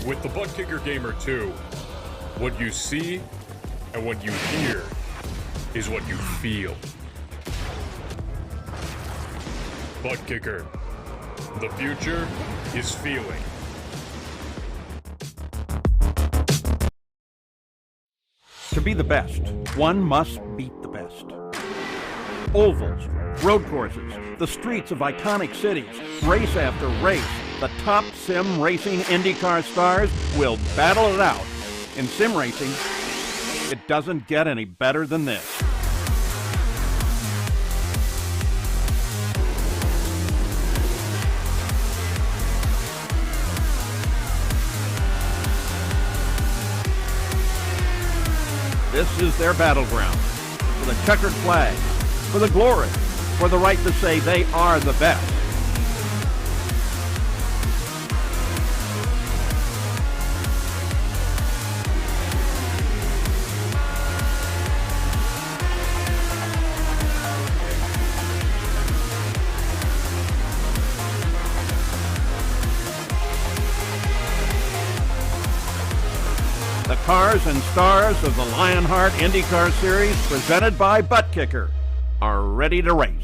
With the Buttkicker Gamer 2, what you see and what you hear is what you feel. Buttkicker, the future is feeling. To be the best, one must beat the best. Ovals, road courses, the streets of iconic cities, race after race, the top sim racing IndyCar stars will battle it out. In sim racing, it doesn't get any better than this. This is their battleground, for the checkered flag, for the glory, for the right to say they are the best. The cars and stars of the Lionheart IndyCar Series, presented by Buttkicker, are ready to race.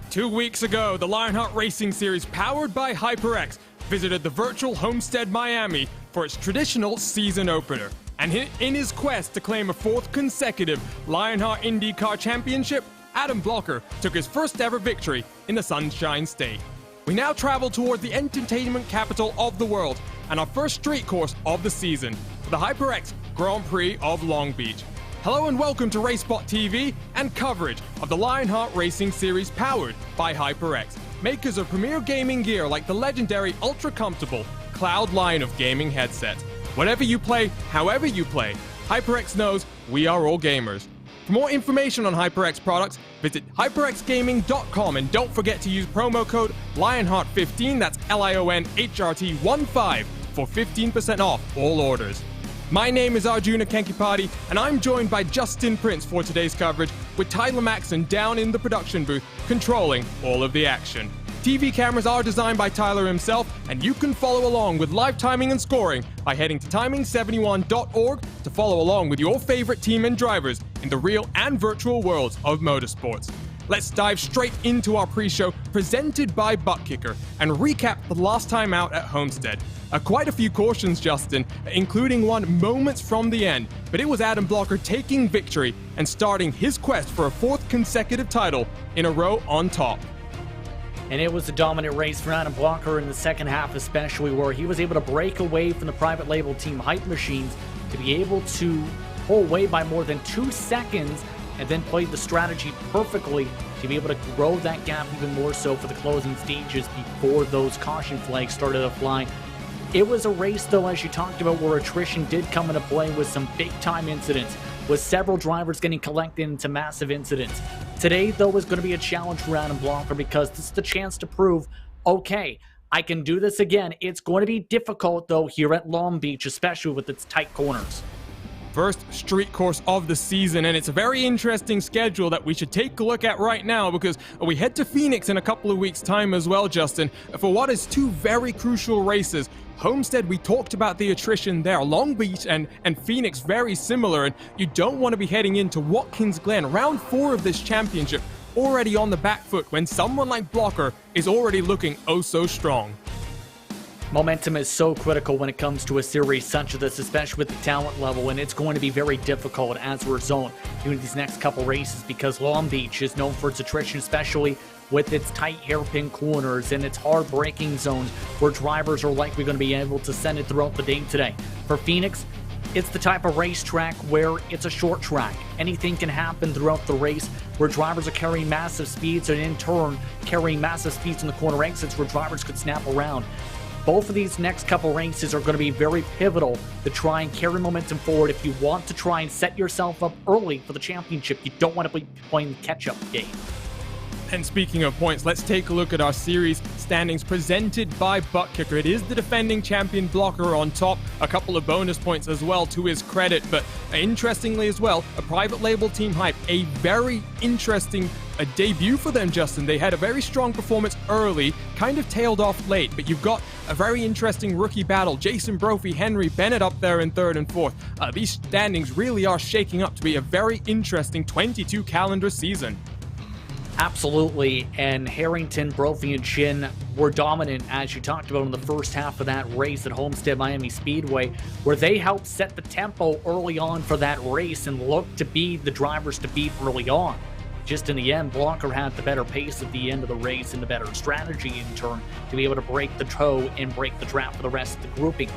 Two weeks ago, the Lionheart Racing Series, powered by Hyperx, visited the virtual Homestead Miami for its traditional season opener. And in his quest to claim a fourth consecutive Lionheart IndyCar Championship, Adam Blocker took his first ever victory in the Sunshine State. We now travel toward the entertainment capital of the world and our first street course of the season, the Hyperx Grand Prix of Long Beach. Hello and welcome to racespottv and coverage of the Lionheart Racing Series powered by Hyperx, makers of premier gaming gear like the legendary ultra-comfortable Cloud line of gaming headsets. Whatever you play, however you play, Hyperx knows we are all gamers. For more information on Hyperx products, visit hyperxgaming.com and don't forget to use promo code Lionheart15, that's LIONHRT15, for 15% off all orders. My name is Arjuna Kenkipati, and I'm joined by Justin Prince for today's coverage, with Tyler Maxson down in the production booth, controlling all of the action. TV cameras are designed by Tyler himself, and you can follow along with live timing and scoring by heading to timing71.org to follow along with your favorite team and drivers in the real and virtual worlds of motorsports. Let's dive straight into our pre-show presented by Buttkicker and recap the last time out at Homestead. Quite a few cautions, Justin, including one moments from the end, but it was Adam Blocker taking victory and starting his quest for a fourth consecutive title in a row on top. And it was a dominant race for Adam Blocker in the second half, especially where he was able to break away from the private label team Hype Machines to be able to pull away by more than 2 seconds, and then played the strategy perfectly to be able to grow that gap even more so for the closing stages before those caution flags started to fly. It was a race, though, as you talked about, where attrition did come into play with some big-time incidents, with several drivers getting collected into massive incidents. Today, though, is going to be a challenge for Adam Blocker because this is the chance to prove, okay, I can do this again. It's going to be difficult, though, here at Long Beach, especially with its tight corners. First street course of the season, and it's a very interesting schedule that we should take a look at right now because we head to Phoenix in a couple of weeks' time as well, Justin, for what is two very crucial races. Homestead, we talked about the attrition there. Long Beach and Phoenix, very similar, and you don't want to be heading into Watkins Glen, round 4 of this championship, already on the back foot when someone like Blocker is already looking oh so strong. Momentum is so critical when it comes to a series such as this, especially with the talent level, and it's going to be very difficult as a result doing these next couple races because Long Beach is known for its attrition, especially with its tight hairpin corners and its hard braking zones where drivers are likely going to be able to send it throughout the day today. For Phoenix, It's the type of racetrack where it's a short track. Anything can happen throughout the race where drivers are carrying massive speeds and in turn carrying massive speeds in the corner exits where drivers could snap around. Both of these next couple races are going to be very pivotal to try and carry momentum forward if you want to try and set yourself up early for the championship. You don't want to be playing the catch-up game. And speaking of points, let's take a look at our series standings presented by Buttkicker. It is the defending champion Blocker on top, a couple of bonus points as well to his credit, but interestingly as well, a private label team Hype, a very interesting debut for them, Justin. They had a very strong performance early, kind of tailed off late, but you've got a very interesting rookie battle. Jason Brophy, Henry Bennett up there in third and fourth. These standings really are shaking up to be a very interesting 22 calendar season. Absolutely, and Harrington, Brophy, and Chin were dominant, as you talked about in the first half of that race at Homestead Miami Speedway, where they helped set the tempo early on for that race and looked to be the drivers to beat early on. Just in the end, Blocker had the better pace at the end of the race and the better strategy in turn to be able to break the toe and break the trap for the rest of the grouping.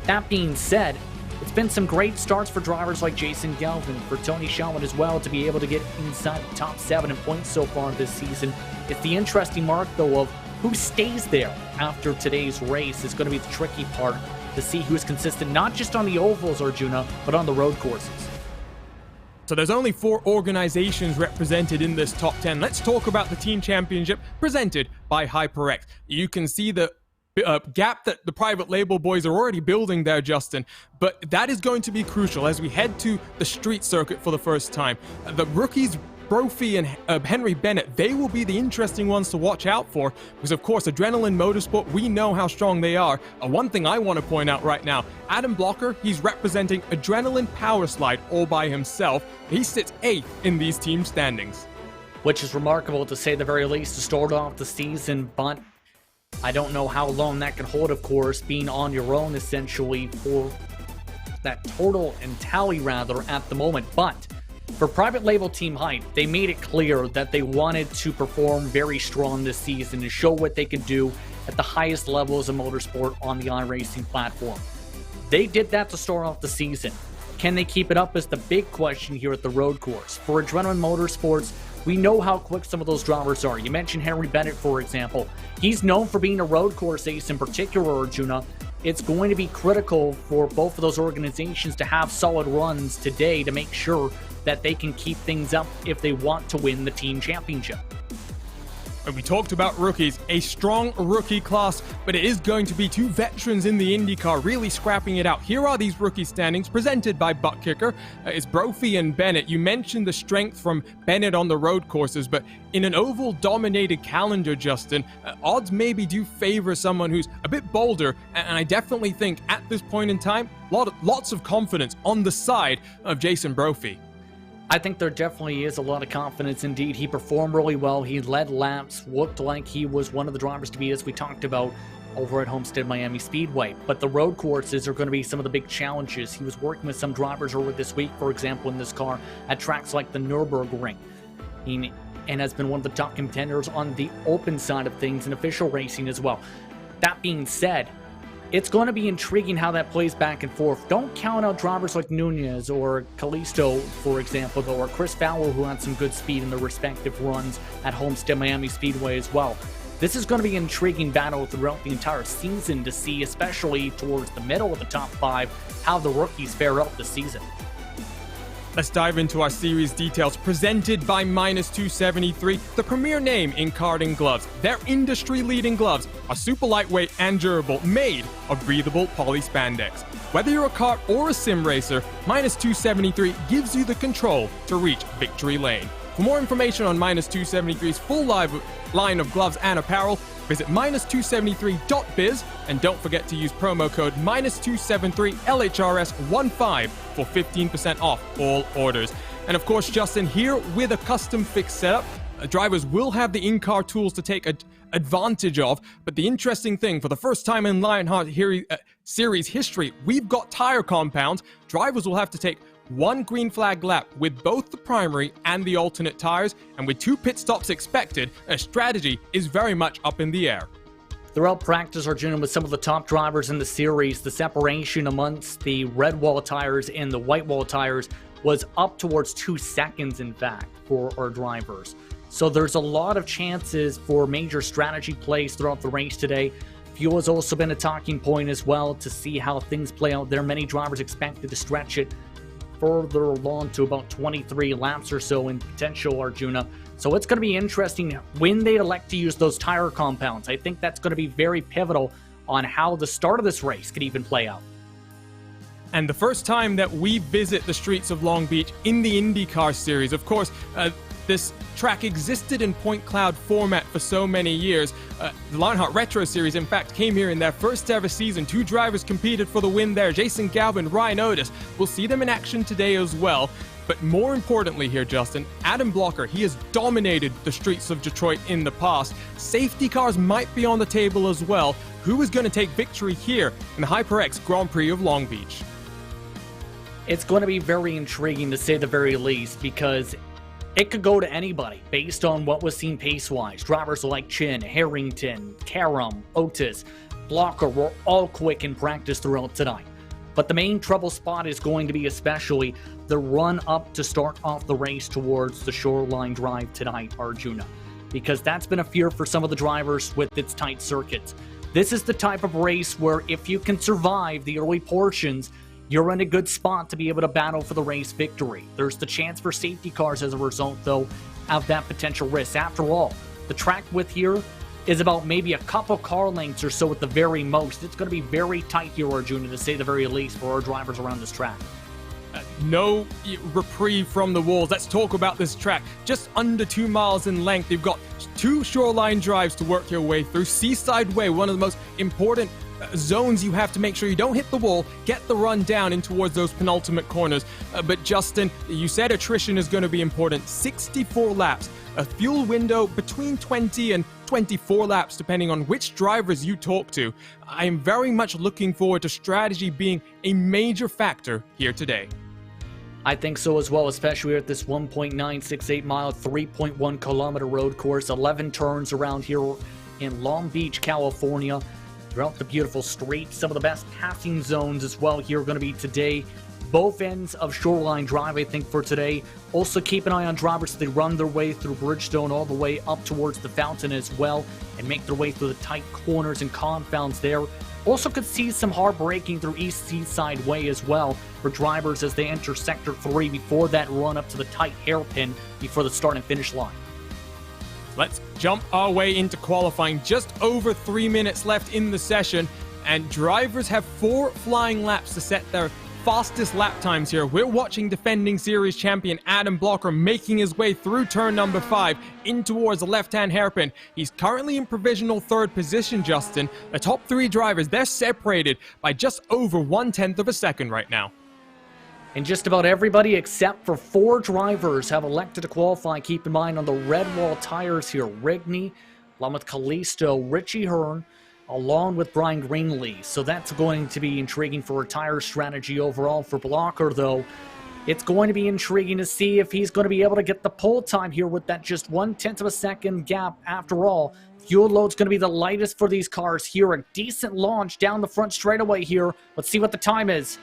That being said, it's been some great starts for drivers like Jason Galvin, for Tony Shelman as well, to be able to get inside the top 7 in points so far this season. It's the interesting mark, though, of who stays there after today's race is going to be the tricky part to see who's consistent, not just on the ovals, Arjuna, but on the road courses. So there's only 4 organizations represented in this top 10. Let's talk about the team championship presented by Hyperx. You can see the gap that the private label boys are already building there, Justin, but that is going to be crucial as we head to the street circuit for the first time. The rookies Brophy and Henry Bennett, they will be the interesting ones to watch out for because, of course, Adrenaline Motorsport, we know how strong they are. One thing I want to point out right now, Adam Blocker, he's representing Adrenaline Power Slide all by himself. He sits 8th in these team standings. Which is remarkable to say the very least to start off the season, but I don't know how long that can hold, of course, being on your own essentially for that total and tally rather at the moment. But for private label team Hype, they made it clear that they wanted to perform very strong this season and show what they could do at the highest levels of motorsport on the iRacing platform. They did that to start off the season. Can they keep it up is the big question here at the road course. For Adrenaline Motorsports, we know how quick some of those drivers are. You mentioned Henry Bennett, for example. He's known for being a road course ace in particular, Arjuna. It's going to be critical for both of those organizations to have solid runs today to make sure that they can keep things up if they want to win the team championship. And we talked about rookies, a strong rookie class, but it is going to be 2 veterans in the IndyCar really scrapping it out. Here are these rookie standings presented by Buttkicker. It's Brophy and Bennett. You mentioned the strength from Bennett on the road courses, but in an oval-dominated calendar, Justin, odds maybe do favor someone who's a bit bolder, and I definitely think at this point in time, lots of confidence on the side of Jason Brophy. I think there definitely is a lot of confidence indeed. He performed really well. He led laps, looked like he was one of the drivers to beat, as we talked about over at Homestead Miami Speedway. But the road courses are going to be some of the big challenges. He was working with some drivers over this week, for example, in this car at tracks like the Nürburgring, and has been one of the top contenders on the open side of things in official racing as well. That being said, it's going to be intriguing how that plays back and forth. Don't count out drivers like Nunez or Callisto, for example, though, or Chris Fowler, who had some good speed in their respective runs at Homestead Miami Speedway as well. This is going to be an intriguing battle throughout the entire season to see, especially towards the middle of the top 5, how the rookies fare out this season. Let's dive into our series details presented by -273, the premier name in karting gloves. Their industry-leading gloves are super lightweight and durable, made of breathable poly spandex. Whether you're a kart or a sim racer, -273 gives you the control to reach victory lane. For more information on -273's full line of gloves and apparel, visit -273.biz, and don't forget to use promo code -273LHRS15 for 15% off all orders. And of course, Justin, here with a custom fix setup, drivers will have the in-car tools to take advantage of, but the interesting thing, for the first time in Lionheart Series history, we've got tire compounds. Drivers will have to take 1 green flag lap with both the primary and the alternate tires, and with 2 pit stops expected, a strategy is very much up in the air. Throughout practice, Arjuna, with some of the top drivers in the series, the separation amongst the red wall tires and the white wall tires was up towards 2 seconds, in fact, for our drivers. So there's a lot of chances for major strategy plays throughout the race today. Fuel has also been a talking point as well to see how things play out there. Many drivers expected to stretch it further along to about 23 laps or so in potential, Arjuna. So it's going to be interesting when they elect to use those tire compounds. I think that's going to be very pivotal on how the start of this race could even play out. And the first time that we visit the streets of Long Beach in the IndyCar Series, of course, this track existed in point cloud format for so many years. The Lionheart Retro Series, in fact, came here in their first ever season. 2 drivers competed for the win there, Jason Galvin, Ryan Otis. We'll see them in action today as well. But more importantly here, Justin, Adam Blocker, he has dominated the streets of Detroit in the past. Safety cars might be on the table as well. Who is going to take victory here in the HyperX Grand Prix of Long Beach? It's going to be very intriguing, to say the very least, because it could go to anybody based on what was seen pace-wise. Drivers like Chin, Harrington, Karam, Otis, Blocker were all quick in practice throughout tonight. But the main trouble spot is going to be especially the run up to start off the race towards the Shoreline Drive tonight, Arjuna, because that's been a fear for some of the drivers with its tight circuits. This is the type of race where if you can survive the early portions, you're in a good spot to be able to battle for the race victory. There's the chance for safety cars as a result, though, of that potential risk. After all, the track width here is about maybe a couple car lengths or so at the very most. It's going to be very tight here, Arjuna, to say the very least, for our drivers around this track. No reprieve from the walls. Let's talk about this track. Just under 2 miles in length. You've got 2 shoreline drives to work your way through. Seaside Way, one of the most important zones. You have to make sure you don't hit the wall, get the run down in towards those penultimate corners. But Justin, you said attrition is going to be important. 64 laps, a fuel window between 20 and 24 laps, depending on which drivers you talk to. I am very much looking forward to strategy being a major factor here today. I think so as well, especially at this 1.968 mile, 3.1 kilometer road course, 11 turns around here in Long Beach, California. Throughout the beautiful streets, some of the best passing zones as well here are going to be today. Both ends of Shoreline Drive, I think, for today. Also keep an eye on drivers as they run their way through Bridgestone all the way up towards the fountain as well and make their way through the tight corners and confounds there. Also could see some hard braking through East Seaside Way as well for drivers as they enter Sector 3 before that run up to the tight hairpin before the start and finish line. Let's jump our way into qualifying. Just over 3 minutes left in the session, and drivers have 4 flying laps to set their fastest lap times here. We're watching defending series champion Adam Blocker making his way through turn number 5 in towards the left-hand hairpin. He's currently in provisional 3rd position, Justin. The top 3 drivers, they're separated by just over 1/10 of a second right now. And just about everybody except for 4 drivers have elected to qualify. Keep in mind on the red wall tires here, Rigney, along with Callisto, Richie Hearn, along with Brian Greenlee. So that's going to be intriguing for a tire strategy overall. For Blocker, though, it's going to be intriguing to see if he's going to be able to get the pole time here with that just 1/10 of a second gap. After all, fuel load's going to be the lightest for these cars here. A decent launch down the front straightaway here. Let's see what the time is.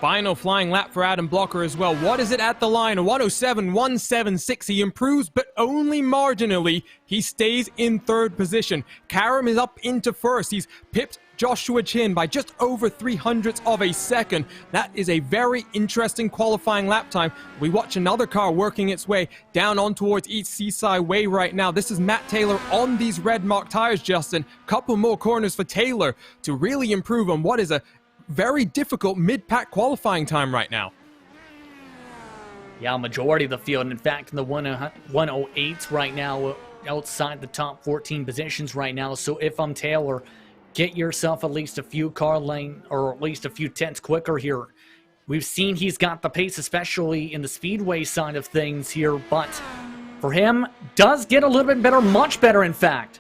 Final flying lap for Adam Blocker as well. What is it at the line? 107.176. He improves, but only marginally. He stays in 3rd position. Karam is up into 1st. He's pipped Joshua Chin by just over 0.03 of a second. That is a very interesting qualifying lap time. We watch another car working its way down on towards East Seaside Way right now. This is Matt Taylor on these red mark tires, Justin. Couple more corners for Taylor to really improve on what is a very difficult mid-pack qualifying time right now. Yeah, majority of the field, in fact, in the 108s right now, outside the top 14 positions right now. So if I'm Taylor, get yourself at least a few car lane, or at least a few tenths quicker here. We've seen he's got the pace, especially in the speedway side of things here, but for him, does get a little bit better, much better in fact.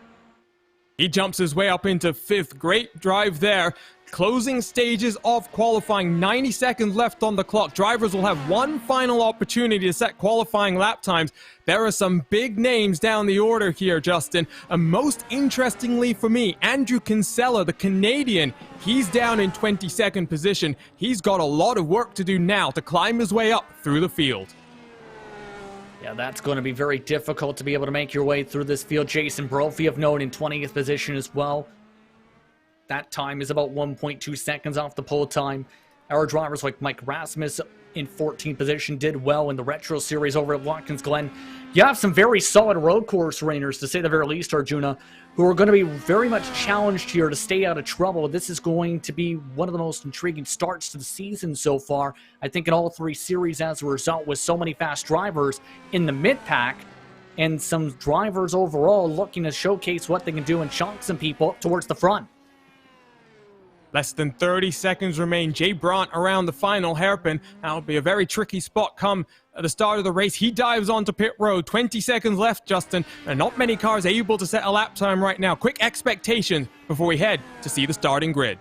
He jumps his way up into 5th. Great drive there. Closing stages of qualifying, 90 seconds left on the clock. Drivers will have one final opportunity to set qualifying lap times. There are some big names down the order here, Justin. And most interestingly for me, Andrew Kinsella, the Canadian, he's down in 22nd position. He's got a lot of work to do now to climb his way up through the field. Yeah, that's going to be very difficult to be able to make your way through this field. Jason Brophy of note in 20th position as well. That time is about 1.2 seconds off the pole time. Our drivers like Mike Rasmus in 14th position did well in the Retro Series over at Watkins Glen. You have some very solid road course racers, to say the very least, Arjuna, who are going to be very much challenged here to stay out of trouble. This is going to be one of the most intriguing starts to the season so far. I think in all 3 series as a result, with so many fast drivers in the mid-pack and some drivers overall looking to showcase what they can do and shock some people up towards the front. Less than 30 seconds remain. Jay Brandt around the final hairpin. That'll be a very tricky spot come at the start of the race. He dives onto pit road. 20 seconds left, Justin. And not many cars able to set a lap time right now. Quick expectations before we head to see the starting grid.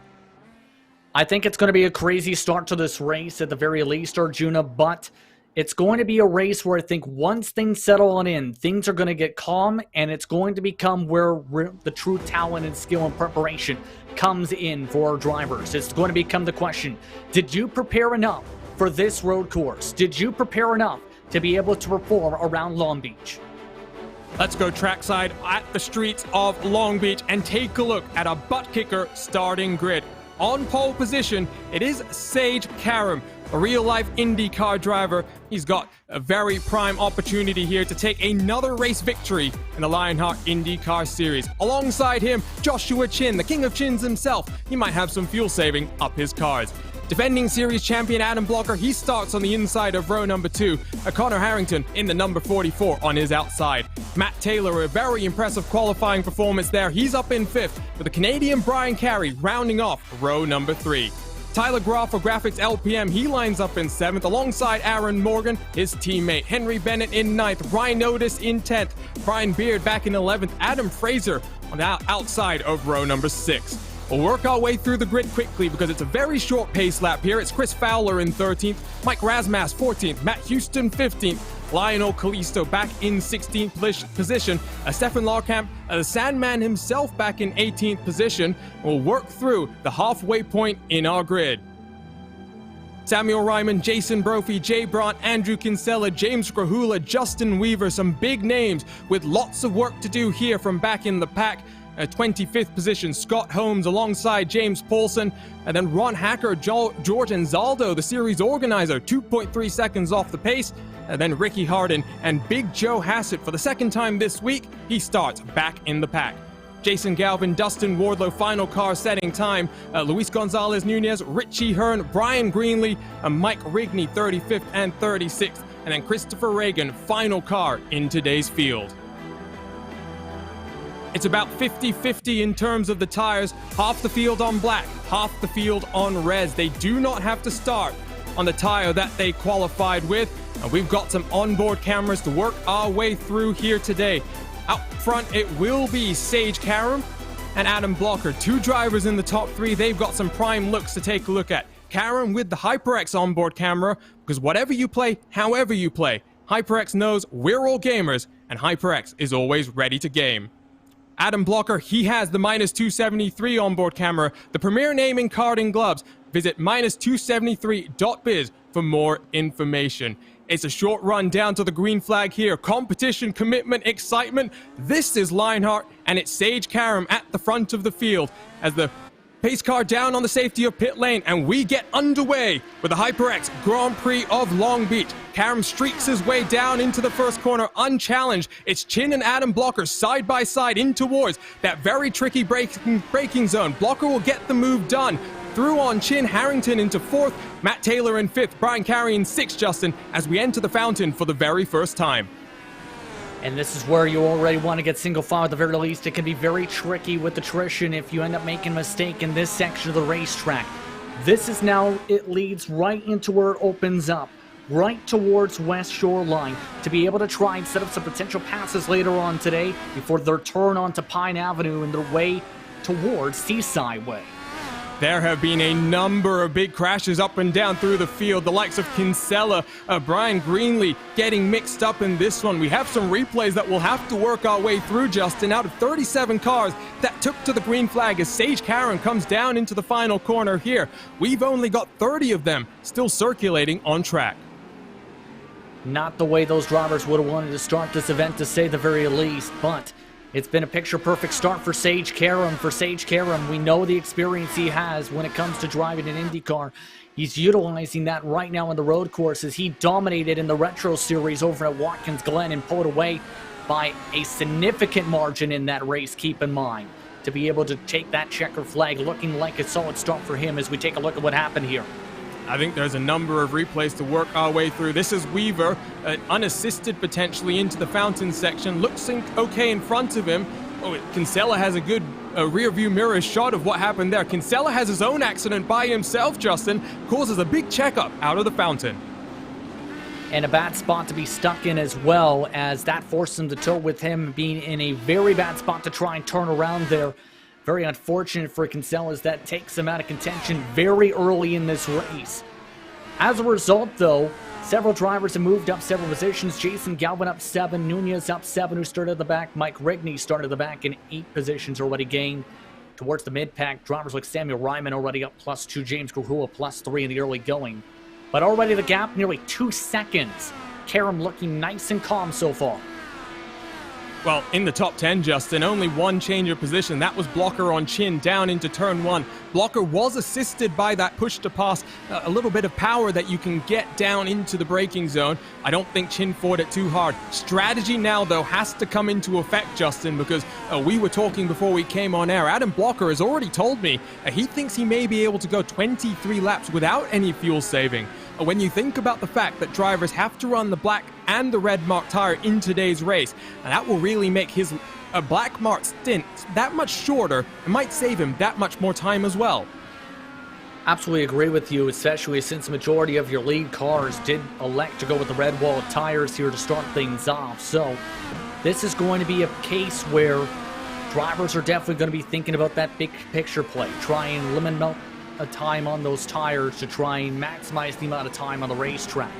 I think it's going to be a crazy start to this race at the very least, Arjuna, but it's going to be a race where I think once things settle on in, things are going to get calm, and it's going to become where the true talent and skill and preparation comes in for our drivers. It's going to become the question, did you prepare enough for this road course? Did you prepare enough to be able to perform around Long Beach? Let's go trackside at the streets of Long Beach and take a look at a buttkicker starting grid. On pole position, it is Sage Karam, a real-life IndyCar driver. He's got a very prime opportunity here to take another race victory in the Lionheart IndyCar Series. Alongside him, Joshua Chin, the king of chins himself. He might have some fuel saving up his cars. Defending series champion Adam Blocker, he starts on the inside of row number 2. Connor Harrington in the number 44 on his outside. Matt Taylor, a very impressive qualifying performance there. He's up in 5th, with the Canadian Brian Carey rounding off row number 3. Tyler Groff for Graphics LPM, he lines up in 7th alongside Aaron Morgan, his teammate. Henry Bennett in 9th, Ryan Otis in 10th, Brian Beard back in 11th, Adam Fraser on the outside of row number 6. We'll work our way through the grid quickly because it's a very short pace lap here. It's Chris Fowler in 13th, Mike Rasmas 14th, Matt Houston 15th, Lionel Kalisto back in 16th position, Stefan Larkamp, the Sandman himself back in 18th position. We'll work through the halfway point in our grid. Samuel Ryman, Jason Brophy, Jay Brandt, Andrew Kinsella, James Grahula, Justin Weaver, some big names with lots of work to do here from back in the pack. 25th position, Scott Holmes alongside James Paulson, and then Ron Hacker, George Anzaldo, the series organizer, 2.3 seconds off the pace, and then Ricky Harden and Big Joe Hassett for the second time this week. He starts back in the pack. Jason Galvin, Dustin Wardlow, final car setting time, Luis Gonzalez Nunez, Richie Hearn, Brian Greenlee, Mike Rigney, 35th and 36th, and then Christopher Reagan, final car in today's field. It's about 50-50 in terms of the tires, half the field on black, half the field on reds. They do not have to start on the tire that they qualified with, and we've got some onboard cameras to work our way through here today. Out front, it will be Sage Karam and Adam Blocker, 2 drivers in the top 3. They've got some prime looks to take a look at. Karam with the Hyperx onboard camera, because whatever you play, however you play, Hyperx knows we're all gamers, and Hyperx is always ready to game. Adam Blocker, he has the -273 onboard camera, the premier name in karting gloves. Visit -273.biz for more information. It's a short run down to the green flag here. Competition, commitment, excitement. This is Lionheart, and it's Sage Karam at the front of the field as the pace car down on the safety of pit lane, and we get underway with the Hyperx Grand Prix of Long Beach. Karam streaks his way down into the first corner unchallenged. It's Chin and Adam Blocker side by side in towards that very tricky braking zone. Blocker will get the move done. Through on Chin, Harrington into 4th, Matt Taylor in 5th, Brian Carey in 6th, Justin, as we enter the fountain for the very first time. And this is where you already want to get single file at the very least. It can be very tricky with attrition if you end up making a mistake in this section of the racetrack. This is now, it leads right into where it opens up. right towards West Shoreline to be able to try and set up some potential passes later on today before their turn onto Pine Avenue and their way towards Seaside Way. There have been a number of big crashes up and down through the field. The likes of Kinsella, Brian Greenlee getting mixed up in this one. We have some replays that we'll have to work our way through, Justin. Out of 37 cars that took to the green flag as Sage Karam comes down into the final corner here, we've only got 30 of them still circulating on track. Not the way those drivers would have wanted to start this event, to say the very least, but it's been a picture-perfect start for Sage Karam. For Sage Karam, we know the experience he has when it comes to driving an IndyCar. He's utilizing that right now in the road courses. He dominated in the Retro Series over at Watkins Glen and pulled away by a significant margin in that race, keep in mind, to be able to take that checker flag, looking like a solid start for him as we take a look at what happened here. I think there's a number of replays to work our way through. This is Weaver, unassisted potentially into the fountain section. Looks okay in front of him. Oh, Kinsella has a good rear view mirror shot of what happened there. Kinsella has his own accident by himself, Justin. Causes a big checkup out of the fountain. And a bad spot to be stuck in as well, as that forced him to tow, with him being in a very bad spot to try and turn around there. Very unfortunate for Kinsella as that takes him out of contention very early in this race. As a result, though, several drivers have moved up several positions. Jason Galvin up 7, Nunez up 7, who started at the back. Mike Rigney started at the back in 8 positions already gained. Towards the mid-pack, drivers like Samuel Ryman already up +2, James Grahula +3 in the early going. But already the gap, nearly 2 seconds. Karam looking nice and calm so far. Well, in the top 10, Justin, only one change of position. That was Blocker on Chin down into turn 1. Blocker was assisted by that push to pass, a little bit of power that you can get down into the braking zone. I don't think Chin fought it too hard. Strategy now, though, has to come into effect, Justin, because we were talking before we came on air. Adam Blocker has already told me he thinks he may be able to go 23 laps without any fuel saving. When you think about the fact that drivers have to run the black and the red marked tire in today's race, and that will really make his black marked stint that much shorter and might save him that much more time as well. Absolutely agree with you, especially since the majority of your lead cars did elect to go with the red wall tires here to start things off. So this is going to be a case where drivers are definitely going to be thinking about that big picture play, try and limit a time on those tires to try and maximize the amount of time on the racetrack.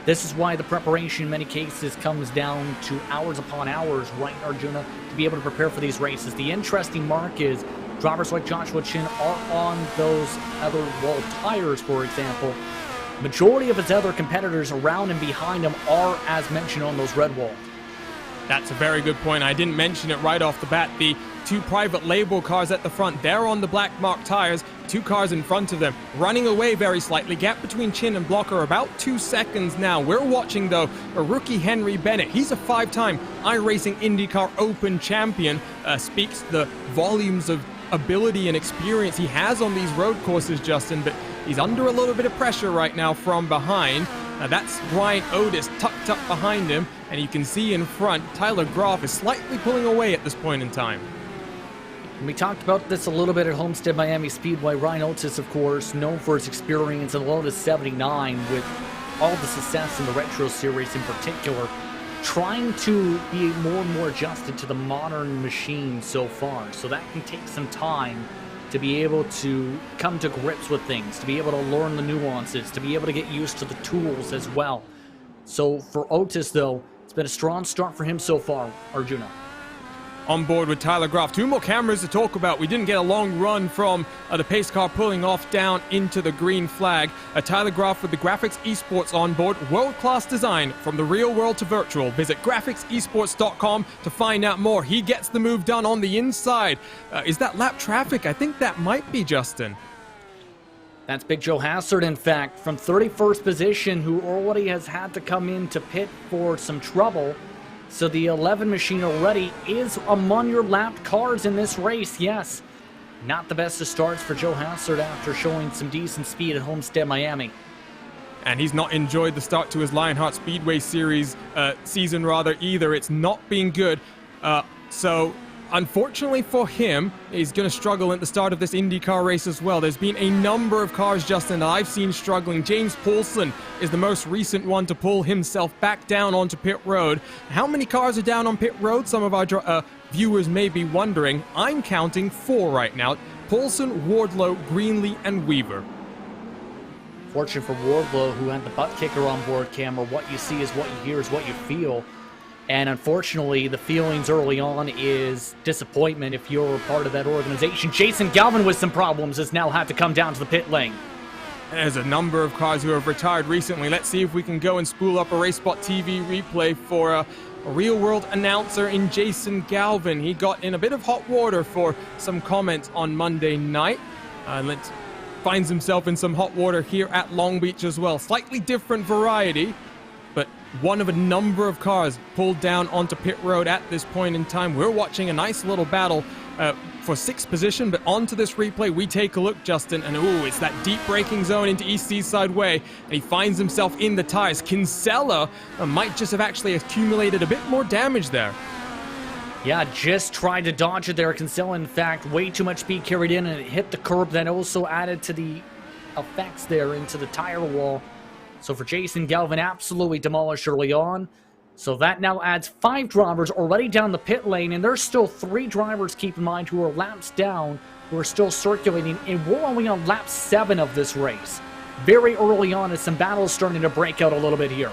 This is why the preparation in many cases comes down to hours upon hours, right, Arjuna, to be able to prepare for these races. The interesting mark is drivers like Joshua Chin are on those other wall tires, for example. Majority of his other competitors around and behind him are, as mentioned, on those red walls. That's a very good point. I didn't mention it right off the bat. The 2 private label cars at the front, they're on the black marked tires. 2 cars in front of them, running away very slightly. Gap between Chin and Blocker about 2 seconds now. We're watching, though, a rookie Henry Bennett. He's a 5-time iRacing IndyCar Open champion. Speaks the volumes of ability and experience he has on these road courses, Justin, but he's under a little bit of pressure right now from behind. That's Ryan Otis tucked up behind him, and you can see in front, Tyler Groff is slightly pulling away at this point in time. We talked about this a little bit at Homestead Miami Speedway. Ryan Otis, of course, known for his experience in the Lotus 79 with all the success in the Retro Series in particular, trying to be more and more adjusted to the modern machine so far. So that can take some time to be able to come to grips with things, to be able to learn the nuances, to be able to get used to the tools as well. So for Otis, though, it's been a strong start for him so far, Arjuna. On board with Tyler Groff. 2 more cameras to talk about. We didn't get a long run from the pace car pulling off down into the green flag. Tyler Groff with the Graphics Esports on board. World-class design from the real world to virtual. Visit graphicsesports.com to find out more. He gets the move done on the inside. Is that lap traffic? I think that might be, Justin. That's Big Joe Hassard, in fact, from 31st position, who already has had to come into pit for some trouble. So the 11 machine already is among your lapped cars in this race, yes. Not the best of starts for Joe Hassard after showing some decent speed at Homestead Miami. And he's not enjoyed the start to his Lionheart Speedway Series season either. It's not been good. So unfortunately for him, he's going to struggle at the start of this IndyCar race as well. There's been a number of cars, Justin, that I've seen struggling. James Paulson is the most recent one to pull himself back down onto pit road. How many cars are down on pit road? Some of our viewers may be wondering. I'm counting 4 right now. Paulson, Wardlow, Greenlee, and Weaver. Fortunate for Wardlow, who had the butt kicker on board camera. What you see is what you hear is what you feel. And unfortunately, the feelings early on is disappointment if you're a part of that organization. Jason Galvin with some problems has now had to come down to the pit lane. There's a number of cars who have retired recently. Let's see if we can go and spool up a RaceSpot.tv replay for a real-world announcer in Jason Galvin. He got in a bit of hot water for some comments on Monday night. Finds himself in some hot water here at Long Beach as well. Slightly different variety, but one of a number of cars pulled down onto pit road at this point in time. We're watching a nice little battle for 6th position, but onto this replay we take a look, Justin, and it's that deep braking zone into East Seaside Way, and he finds himself in the tires. Kinsella might just have actually accumulated a bit more damage there. Yeah, just tried to dodge it there. Kinsella, in fact, way too much speed carried in, and it hit the curb. That also added to the effects there into the tire wall. So for Jason Galvin, absolutely demolished early on. So that now adds 5 drivers already down the pit lane, and there's still 3 drivers, keep in mind, who are laps down, who are still circulating, and we're only on lap 7 of this race. Very early on, as some battles starting to break out a little bit here.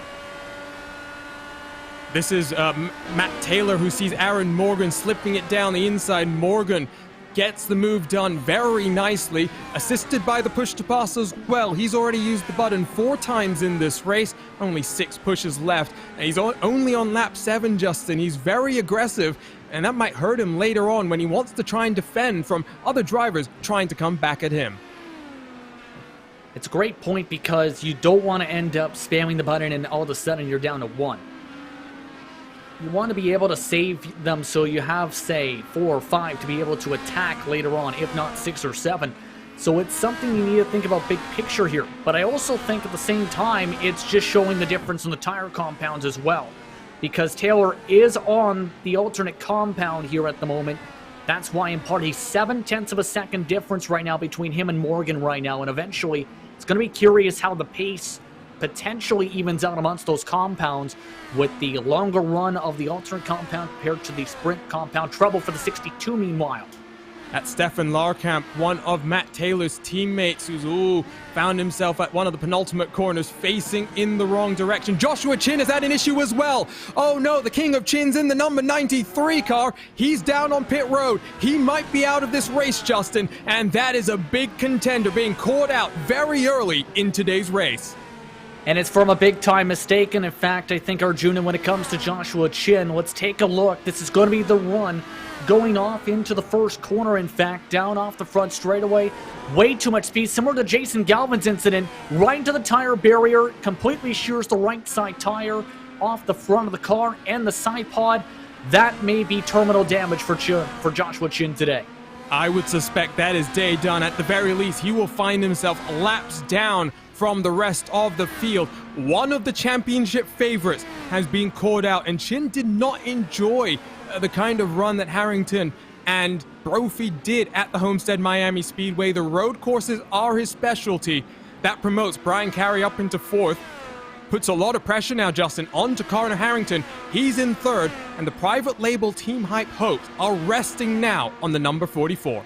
This is Matt Taylor, who sees Aaron Morgan slipping it down the inside. Morgan gets the move done very nicely, assisted by the push to pass as well. He's already used the button 4 times in this race, only 6 pushes left, and he's only on lap 7, Justin. He's very aggressive, and that might hurt him later on when he wants to try and defend from other drivers trying to come back at him. It's a great point because you don't want to end up spamming the button and all of a sudden you're down to 1. You want to be able to save them so you have, say, 4 or 5 to be able to attack later on, if not 6 or 7. So it's something you need to think about big picture here. But I also think at the same time, it's just showing the difference in the tire compounds as well. Because Taylor is on the alternate compound here at the moment. That's why in part he's 7/10 of a second difference right now between him and Morgan right now. And eventually, it's going to be curious how the pace potentially evens out amongst those compounds with the longer run of the alternate compound compared to the sprint compound. Trouble for the 62 meanwhile. That's Stefan Larkamp, one of Matt Taylor's teammates, who's found himself at one of the penultimate corners facing in the wrong direction. Joshua Chin has had an issue as well. Oh no, the king of chins in the number 93 car. He's down on pit road. He might be out of this race, Justin, and that is a big contender being caught out very early in today's race. And it's from a big-time mistake, and in fact, I think Arjuna, when it comes to Joshua Chin, let's take a look. This is going to be the run going off into the first corner, in fact, down off the front straightaway. Way too much speed, similar to Jason Galvin's incident, right into the tire barrier, completely shears the right side tire off the front of the car and the side pod. That may be terminal damage for Joshua Chin today. I would suspect that is day done. At the very least, he will find himself laps down from the rest of the field. One of the championship favorites has been caught out, and Chin did not enjoy the kind of run that Harrington and Brophy did at the Homestead Miami Speedway. The road courses are his specialty. That promotes Brian Carey up into 4th. Puts a lot of pressure now, Justin, onto Connor Harrington. He's in 3rd, and the private label Team Hype hopes are resting now on the number 44.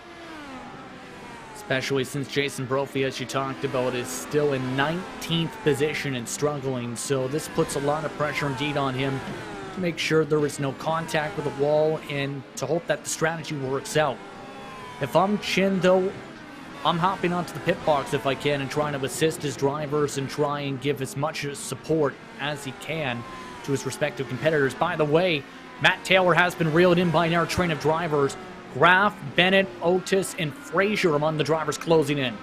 Especially since Jason Brophy, as you talked about, is still in 19th position and struggling. So this puts a lot of pressure indeed on him to make sure there is no contact with the wall and to hope that the strategy works out. If I'm Chin, though, I'm hopping onto the pit box if I can and trying to assist his drivers and try and give as much support as he can to his respective competitors. By the way, Matt Taylor has been reeled in by our train of drivers. Graf, Bennett, Otis, and Frazier among the drivers closing in.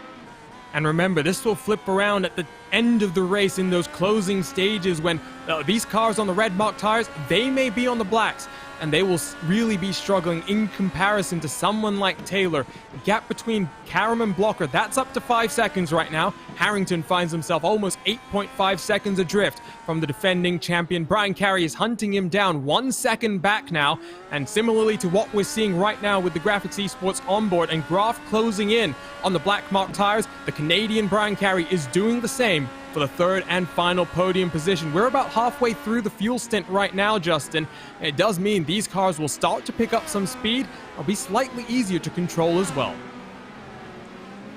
And remember, this will flip around at the end of the race in those closing stages when these cars on the red marked tires, they may be on the blacks. and they will really be struggling in comparison to someone like Taylor. The gap between Karam and Blocker, that's up to 5 seconds right now. Harrington finds himself almost 8.5 seconds adrift from the defending champion. Brian Carey is hunting him down 1 second back now, and similarly to what we're seeing right now with the Graphics Esports onboard and Graf closing in on the black mark tires, the Canadian Brian Carey is doing the same for the third and final podium position. We're about halfway through the fuel stint right now, Justin. It does mean these cars will start to pick up some speed. It'll be slightly easier to control as well.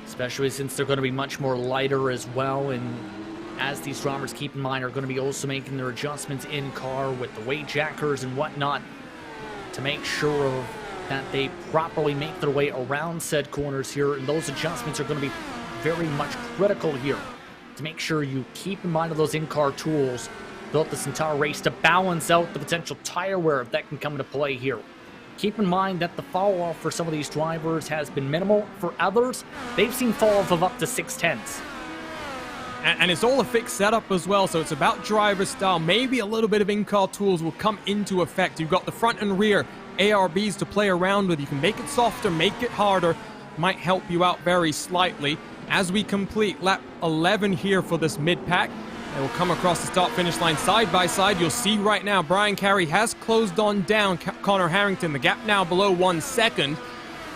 Especially since they're going to be much more lighter as well, and as these drivers, keep in mind, are going to be also making their adjustments in car with the weight jackers and whatnot to make sure that they properly make their way around said corners here, and those adjustments are going to be very much critical here to make sure you keep in mind of those in-car tools throughout this entire race to balance out the potential tire wear that can come into play here. Keep in mind that the fall-off for some of these drivers has been minimal. For others, they've seen fall-off of up to 6/10. And it's all a fixed setup as well, so it's about driver style. Maybe a little bit of in-car tools will come into effect. You've got the front and rear ARBs to play around with. You can make it softer, make it harder. Might help you out very slightly. As we complete lap 11 here for this mid-pack, they will come across the start-finish line side by side. You'll see right now Brian Carey has closed on down Connor Harrington. The gap now below 1 second.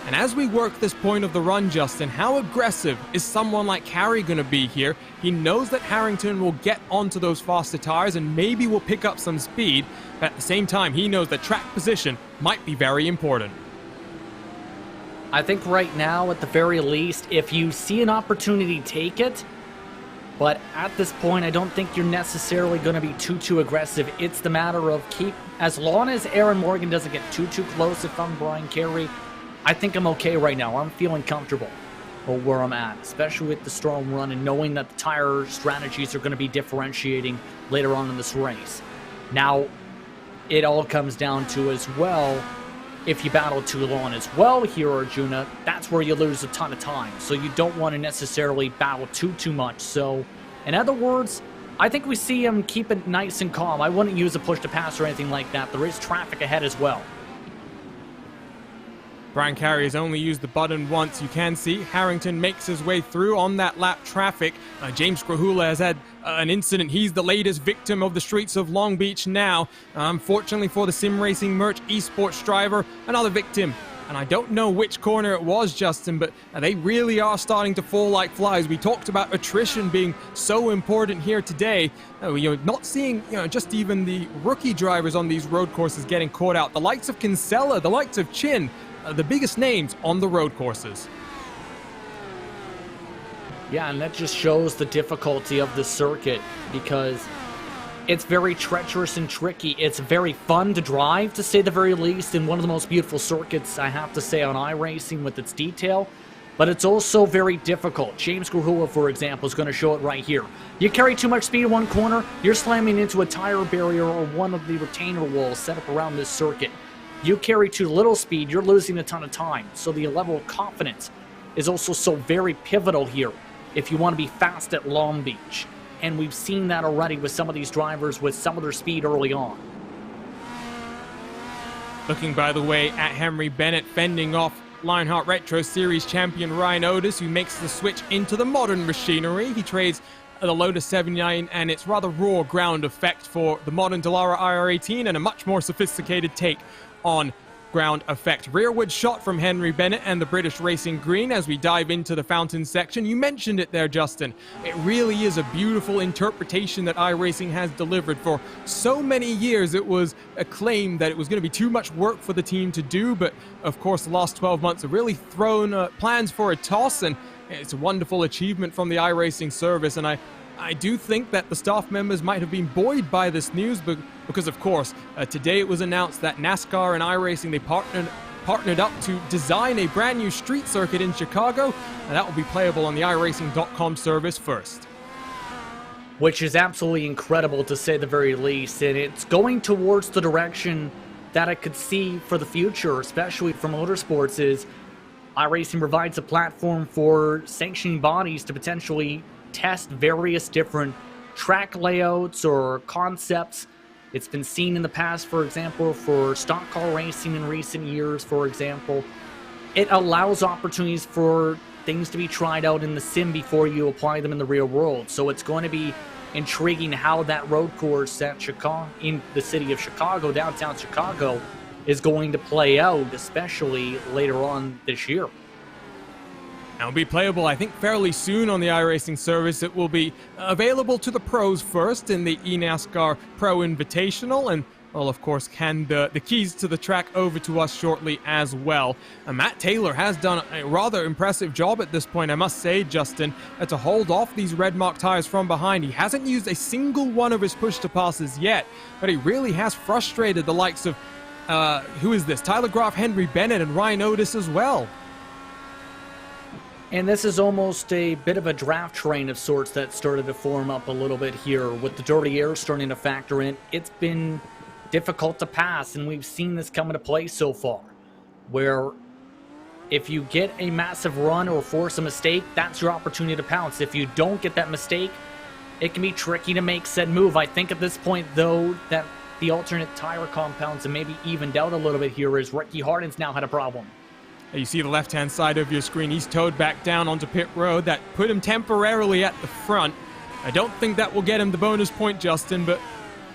And as we work this point of the run, Justin, how aggressive is someone like Carey going to be here? He knows that Harrington will get onto those faster tires and maybe will pick up some speed, but at the same time, he knows that track position might be very important. I think right now, at the very least, if you see an opportunity, take it. But at this point, I don't think you're necessarily going to be too aggressive. It's the matter of as long as Aaron Morgan doesn't get too close if I'm Brian Carey, I think I'm okay right now. I'm feeling comfortable with where I'm at, especially with the strong run and knowing that the tire strategies are going to be differentiating later on in this race. Now, it all comes down to as well, if you battle too long as well here, Arjuna, that's where you lose a ton of time. So you don't want to necessarily battle too much. So, in other words, I think we see him keep it nice and calm. I wouldn't use a push to pass or anything like that. There is traffic ahead as well. Brian Carey has only used the button once. You can see Harrington makes his way through on that lap traffic. James Krahula has had an incident. He's the latest victim of the streets of Long Beach now. Unfortunately for the Sim Racing Merch esports driver, another victim. And I don't know which corner it was, Justin, but they really are starting to fall like flies. We talked about attrition being so important here today. You're not seeing, just even the rookie drivers on these road courses getting caught out. The likes of Kinsella, the likes of Chin, the biggest names on the road courses. Yeah, and that just shows the difficulty of the circuit because it's very treacherous and tricky. It's very fun to drive, to say the very least, and one of the most beautiful circuits, I have to say, on iRacing with its detail. But it's also very difficult. James Krahula, for example, is going to show it right here. You carry too much speed in one corner, you're slamming into a tire barrier or one of the retainer walls set up around this circuit. You carry too little speed, you're losing a ton of time. So the level of confidence is also so very pivotal here if you want to be fast at Long Beach. And we've seen that already with some of these drivers with some of their speed early on. Looking, by the way, at Henry Bennett fending off Lionheart Retro Series champion Ryan Otis, who makes the switch into the modern machinery. He trades the Lotus 79 and its rather raw ground effect for the modern Dallara IR18 and a much more sophisticated take on ground effect. Rearward shot from Henry Bennett and the British Racing Green as we dive into the fountain section. You mentioned it there, Justin. It really is a beautiful interpretation that iRacing has delivered. For so many years, it was a claim that it was going to be too much work for the team to do, but of course the last 12 months have really thrown plans for a toss, and it's a wonderful achievement from the iRacing service. And I do think that the staff members might have been buoyed by this news because, of course, today it was announced that NASCAR and iRacing, they partnered up to design a brand new street circuit in Chicago, and that will be playable on the iracing.com service first. Which is absolutely incredible, to say the very least, and it's going towards the direction that I could see for the future, especially for motorsports, is iRacing provides a platform for sanctioning bodies to potentially test various different track layouts or concepts It's been seen in the past, for example, for stock car racing in recent years, for example. It allows opportunities for things to be tried out in the sim before you apply them in the real world. So it's going to be intriguing how that road course at Chicago, in the city of Chicago, downtown Chicago, is going to play out, especially later on this year. It'll be playable, I think, fairly soon on the iRacing service. It will be available to the pros first in the eNASCAR Pro Invitational, and well, of course, hand the keys to the track over to us shortly as well. Matt Taylor has done a rather impressive job at this point, I must say, Justin, to hold off these red mark tires from behind. He hasn't used a single one of his push-to-passes yet, but he really has frustrated the likes of, who is this? Tyler Groff, Henry Bennett, and Ryan Otis as well. And this is almost a bit of a draft train of sorts that started to form up a little bit here with the dirty air starting to factor in. It's been difficult to pass, and we've seen this come into play so far, where if you get a massive run or force a mistake, that's your opportunity to pounce. If you don't get that mistake, it can be tricky to make said move. I think at this point, though, that the alternate tire compounds and maybe evened out a little bit here as Ricky Harden's now had a problem. You see the left-hand side of your screen. He's towed back down onto pit road. That put him temporarily at the front. I don't think that will get him the bonus point, Justin, but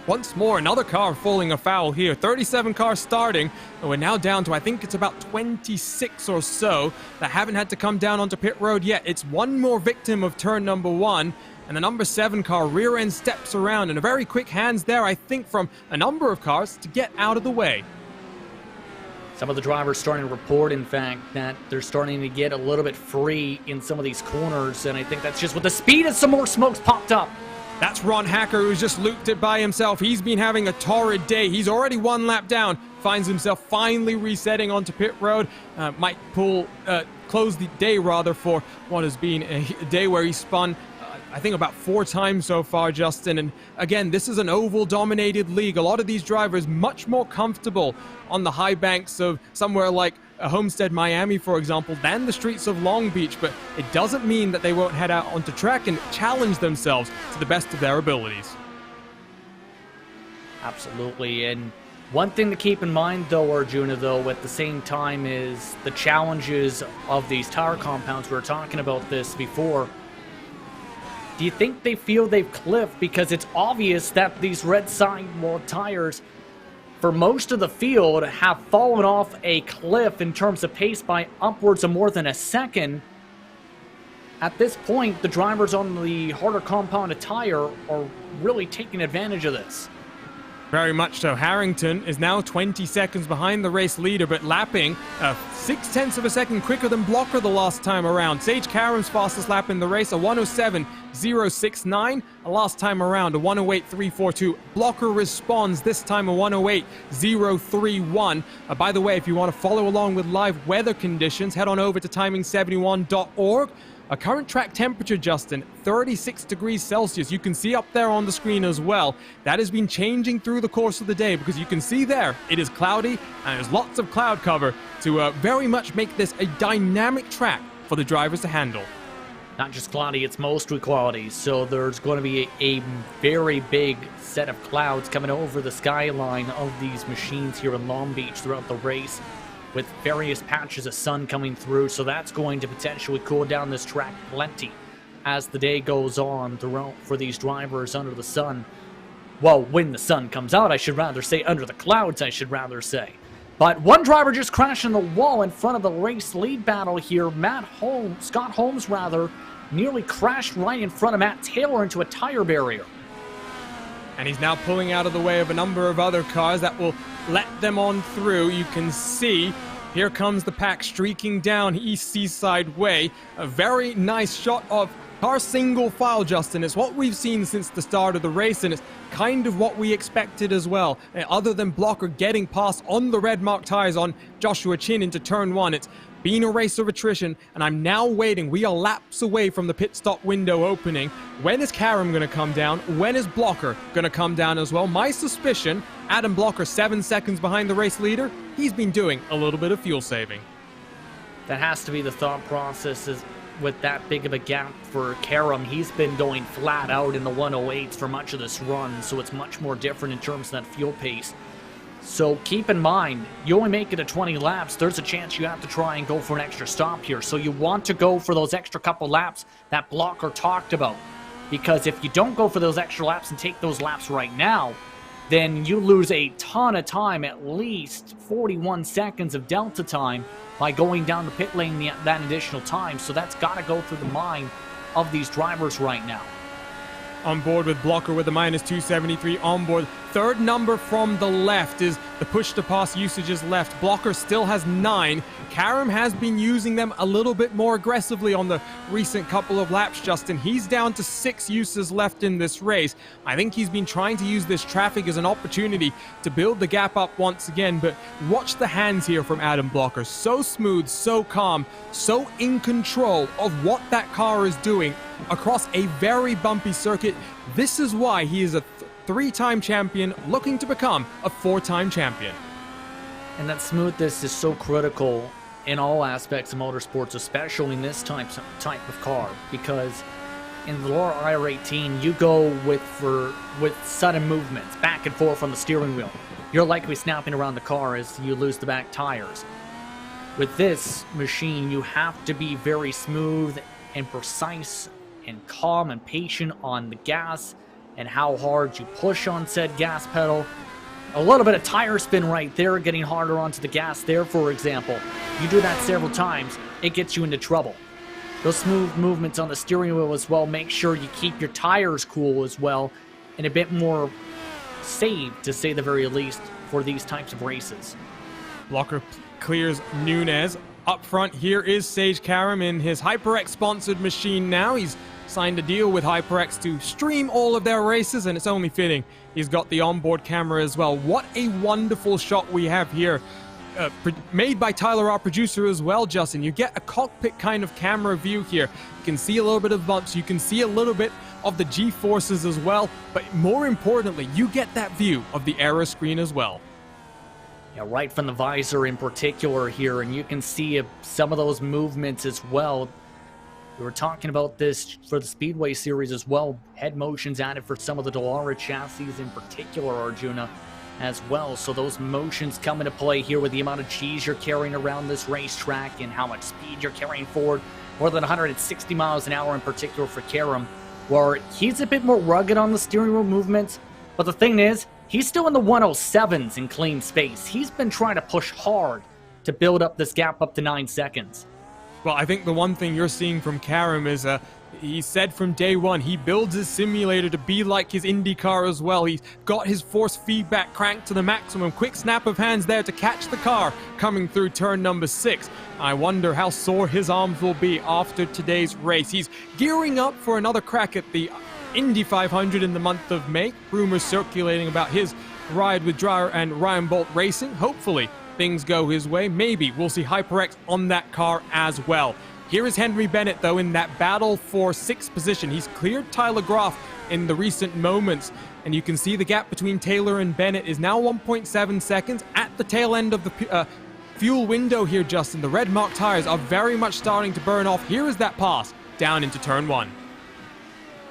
once more, another car falling afoul here. 37 cars starting, and we're now down to, I think it's about 26 or so that haven't had to come down onto pit road yet. It's one more victim of turn number 1, and the number 7 car rear end steps around, and a very quick hands there, I think, from a number of cars to get out of the way. Some of the drivers starting to report, in fact, that they're starting to get a little bit free in some of these corners, and I think that's just with the speed as some more smoke's popped up. That's Ron Hacker, who's just looped it by himself. He's been having a torrid day. He's already one lap down, finds himself finally resetting onto pit road. Might close the day, rather, for what has been a day where he spun, I think, about 4 times so far, Justin. And again, this is an oval-dominated league. A lot of these drivers much more comfortable on the high banks of somewhere like Homestead, Miami, for example, than the streets of Long Beach, but it doesn't mean that they won't head out onto track and challenge themselves to the best of their abilities. Absolutely, and one thing to keep in mind, though, Arjuna, though, at the same time, is the challenges of these tire compounds. We were talking about this before. Do you think they feel they've cliffed? Because it's obvious that these red sidewall tires, for most of the field, have fallen off a cliff in terms of pace by upwards of more than a second. At this point, the drivers on the harder compounded tire are really taking advantage of this. Very much so. Harrington is now 20 seconds behind the race leader, but lapping 0.6 of a second quicker than Blocker the last time around. Sage Karam's fastest lap in the race, a 107.069. Last time around, a 108.342. Blocker responds, this time a 108.031. By the way, if you want to follow along with live weather conditions, head on over to timing71.org. A current track temperature, Justin, 36 degrees Celsius. You can see up there on the screen as well. That has been changing through the course of the day because you can see there it is cloudy and there's lots of cloud cover to very much make this a dynamic track for the drivers to handle. Not just cloudy, it's mostly cloudy. So there's going to be a very big set of clouds coming over the skyline of these machines here in Long Beach throughout the race, with various patches of sun coming through, so that's going to potentially cool down this track plenty as the day goes on throughout for these drivers under the sun. Well, when the sun comes out, I should rather say, under the clouds, I should rather say. But one driver just crashed in the wall in front of the race lead battle here. Scott Holmes, nearly crashed right in front of Matt Taylor into a tire barrier. And he's now pulling out of the way of a number of other cars that will let them on through. You can see, here comes the pack streaking down East Seaside Way. A very nice shot of car single file, Justin. It's what we've seen since the start of the race, and it's kind of what we expected as well. Other than Blocker getting past on the red mark tires on Joshua Chin into turn 1, it's been a race of attrition, and I'm now waiting. We are laps away from the pit stop window opening. When is Karam going to come down? When is Blocker going to come down as well? My suspicion, Adam Blocker 7 seconds behind the race leader, he's been doing a little bit of fuel saving. That has to be the thought process, is with that big of a gap for Karam. He's been going flat out in the 108s for much of this run, so it's much more different in terms of that fuel pace. So keep in mind, you only make it to 20 laps, there's a chance you have to try and go for an extra stop here. So you want to go for those extra couple laps that Blocker talked about. Because if you don't go for those extra laps and take those laps right now, then you lose a ton of time, at least 41 seconds of delta time, by going down the pit lane that additional time. So that's got to go through the mind of these drivers right now. On board with Blocker with a minus 273 on board. Third number from the left is the push-to-pass usages left. Blocker still has 9. Karam has been using them a little bit more aggressively on the recent couple of laps, Justin. He's down to 6 uses left in this race. I think he's been trying to use this traffic as an opportunity to build the gap up once again, but watch the hands here from Adam Blocker. So smooth, so calm, so in control of what that car is doing across a very bumpy circuit. This is why he is a 3-time champion looking to become a 4-time champion. And that smoothness is so critical in all aspects of motorsports, especially in this type of car, because in the lower IR18 you go with sudden movements back and forth on the steering wheel. You're likely snapping around the car as you lose the back tires. With this machine, you have to be very smooth and precise and calm and patient on the gas and how hard you push on said gas pedal. A little bit of tire spin right there, getting harder onto the gas there, for example. You do that several times, it gets you into trouble. Those smooth movements on the steering wheel as well, make sure you keep your tires cool as well, and a bit more safe, to say the very least, for these types of races. Blocker clears Nunez. Up front here is Sage Karam in his Hyperx sponsored machine now. He's signed a deal with Hyperx to stream all of their races, and it's only fitting he's got the onboard camera as well. What a wonderful shot we have here, made by Tyler, our producer, as well, Justin. You get a cockpit kind of camera view here. You can see a little bit of bumps, you can see a little bit of the G-forces as well, but more importantly, you get that view of the error screen as well. Yeah, right from the visor in particular here, and you can see some of those movements as well. We were talking about this for the Speedway Series as well. Head motions added for some of the Dallara chassis in particular, Arjuna, as well. So those motions come into play here with the amount of G's you're carrying around this racetrack and how much speed you're carrying forward. More than 160 miles an hour in particular for Karam, where he's a bit more rugged on the steering wheel movements. But the thing is, he's still in the 107s in clean space. He's been trying to push hard to build up this gap up to 9 seconds. Well, I think the one thing you're seeing from Karam is he said from day one he builds his simulator to be like his IndyCar as well. He's got his force feedback cranked to the maximum. Quick snap of hands there to catch the car coming through turn number 6. I wonder how sore his arms will be after today's race. He's gearing up for another crack at the Indy 500 in the month of May. Rumors circulating about his ride with Dreyer and Ryan Bolt Racing. Hopefully things go his way. Maybe we'll see Hyperx on that car as well. Here is Henry Bennett, though, in that battle for 6th position. He's cleared Tyler Groff in the recent moments, and you can see the gap between Taylor and Bennett is now 1.7 seconds at the tail end of the fuel window here, Justin. The red marked tires are very much starting to burn off. Here is that pass down into turn 1.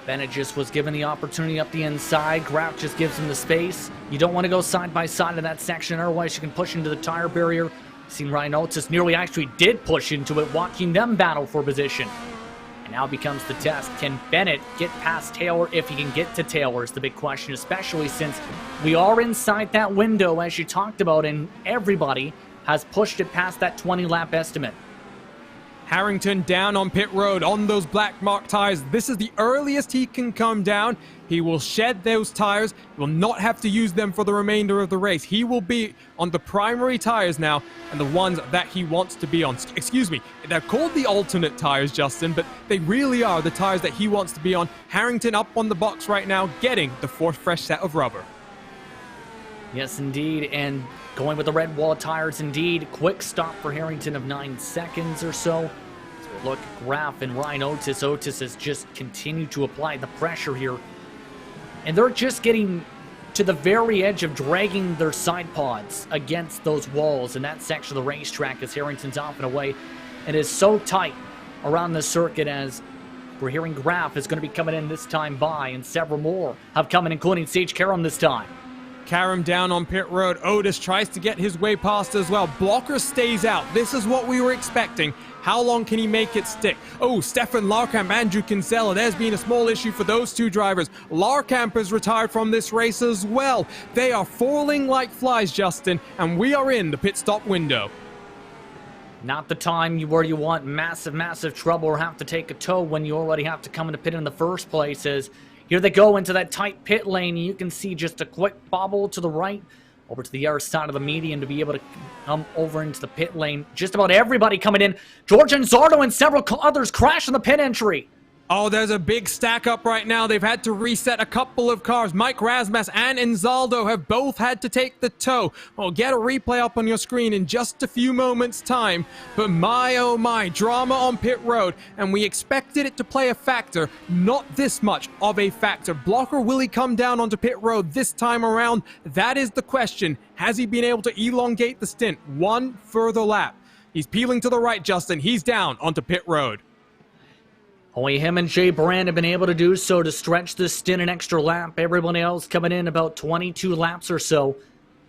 Bennett just was given the opportunity up the inside. Groff just gives him the space. You don't want to go side by side in that section, otherwise you can push into the tire barrier. Seen Ryan Otis nearly actually did push into it, watching them battle for position. And now becomes the test. Can Bennett get past Taylor? If he can get to Taylor is the big question, especially since we are inside that window, as you talked about, and everybody has pushed it past that 20-lap estimate. Harrington down on pit road on those black mark tires. This is the earliest he can come down. He will shed those tires. He will not have to use them for the remainder of the race. He will be on the primary tires now, and the ones that he wants to be on. Excuse me, they're called the alternate tires, Justin, but they really are the tires that he wants to be on. Harrington up on the box right now, getting the 4th fresh set of rubber. Yes, indeed, and going with the red wall tires, indeed. Quick stop for Harrington of 9 seconds or so. So we'll look at Graf and Ryan Otis. Otis has just continued to apply the pressure here. And they're just getting to the very edge of dragging their side pods against those walls in that section of the racetrack as Harrington's off and away. It is so tight around the circuit, as we're hearing Graf is going to be coming in this time by, and several more have come in, including Sage Karam this time. Karam down on pit road. Otis tries to get his way past as well. Blocker stays out. This is what we were expecting. How long can he make it stick? Oh, Stefan Larkamp, Andrew Kinsella. There's been a small issue for those two drivers. Larkamp has retired from this race as well. They are falling like flies, Justin, and we are in the pit stop window. Not the time where you want massive trouble or have to take a tow when you already have to come into pit in the first place. As here they go into that tight pit lane. You can see just a quick bobble to the right, over to the other side of the median to be able to come over into the pit lane. Just about everybody coming in. George Anzardo and several others crash in the pit entry. Oh, there's a big stack up right now. They've had to reset a couple of cars. Mike Rasmus and Anzaldo have both had to take the tow. We'll get a replay up on your screen in just a few moments' time. But my, oh my, drama on pit road. And we expected it to play a factor. Not this much of a factor. Blocker, will he come down onto pit road this time around? That is the question. Has he been able to elongate the stint one further lap? He's peeling to the right, Justin. He's down onto pit road. Only him and Jay Brand have been able to do so to stretch this stint an extra lap. Everybody else coming in about 22 laps or so.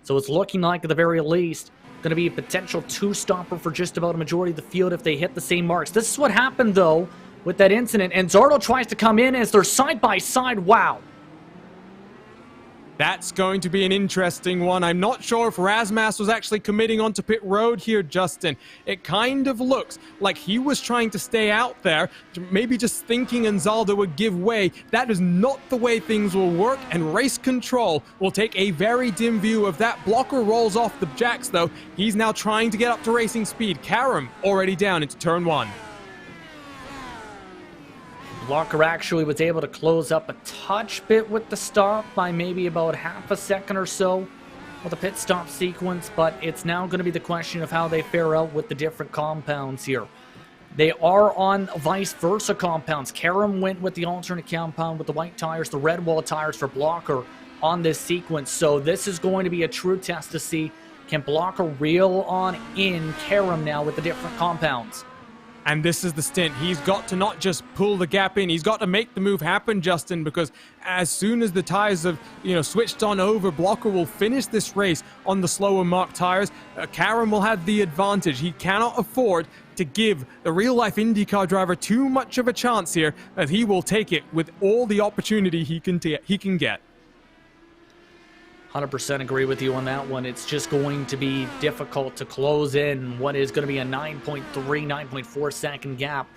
So it's looking like, at the very least, going to be a potential two-stopper for just about a majority of the field if they hit the same marks. This is what happened, though, with that incident. And Zardo tries to come in as they're side-by-side. Wow. That's going to be an interesting one. I'm not sure if Rasmus was actually committing onto pit road here, Justin. It kind of looks like he was trying to stay out there, maybe just thinking Anzaldo would give way. That is not the way things will work, and race control will take a very dim view of that. Blocker rolls off the jacks, though. He's now trying to get up to racing speed. Karam already down into turn one. Blocker actually was able to close up a touch bit with the stop by maybe about half a second or so with the pit stop sequence, but it's now going to be the question of how they fare out with the different compounds here. They are on vice versa compounds. Karam went with the alternate compound with the white tires, the red wall tires for Blocker on this sequence, so this is going to be a true test to see, can Blocker reel on in Karam now with the different compounds? And this is the stint. He's got to not just pull the gap in, he's got to make the move happen, Justin, because as soon as the tires have, switched on over, Blocker will finish this race on the slower marked tires. Karam will have the advantage. He cannot afford to give the real-life IndyCar driver too much of a chance here, as he will take it with all the opportunity he can get. 100% agree with you on that one. It's just going to be difficult to close in what is going to be a 9.3, 9.4 second gap.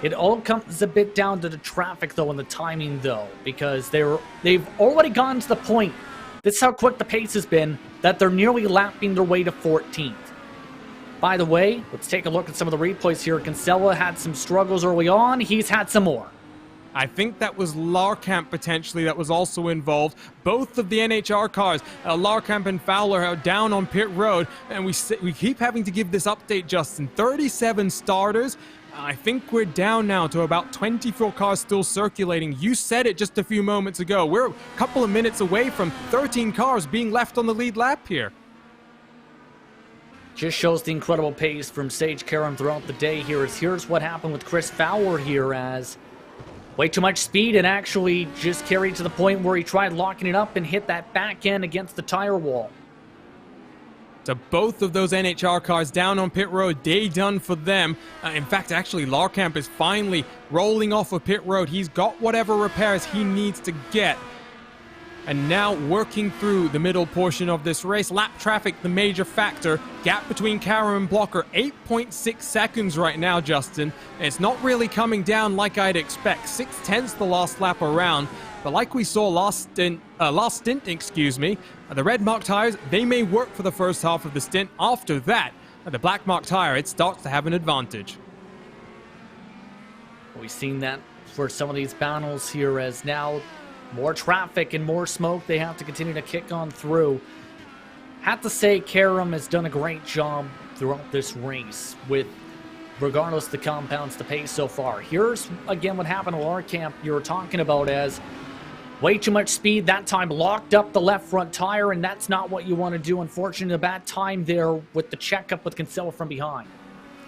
It all comes a bit down to the traffic, though, and the timing, though, because they've already gotten to the point, this is how quick the pace has been, that they're nearly lapping their way to 14th. By the way, let's take a look at some of the replays here. Kinsella had some struggles early on. He's had some more. I think that was Larkamp potentially that was also involved. Both of the NHR cars, Larkamp and Fowler, are down on pit road, and we keep having to give this update, Justin. 37 starters. I think we're down now to about 24 cars still circulating. You said it just a few moments ago. We're a couple of minutes away from 13 cars being left on the lead lap here. Just shows the incredible pace from Sage Karam throughout the day here. Here's what happened with Chris Fowler here, as way too much speed and actually just carried to the point where he tried locking it up and hit that back end against the tire wall. So both of those NHR cars down on pit road, day done for them. In fact, actually, Larkamp is finally rolling off of pit road. He's got whatever repairs he needs to get. And now working through the middle portion of this race. Lap traffic, the major factor. Gap between Karam and Blocker, 8.6 seconds right now, Justin. And it's not really coming down like I'd expect. 6/10 the last lap around. But like we saw last stint, the red marked tires, they may work for the first half of the stint. After that, the black marked tire, it starts to have an advantage. We've seen that for some of these battles here, as now more traffic and more smoke they have to continue to kick on through. Have to say, Karam has done a great job throughout this race with, regardless of the compounds, the pace so far. Here's, again, what happened to Larkamp you were talking about, as way too much speed that time, locked up the left front tire, and that's not what you want to do. Unfortunately, a bad time there with the checkup with Kinsella from behind.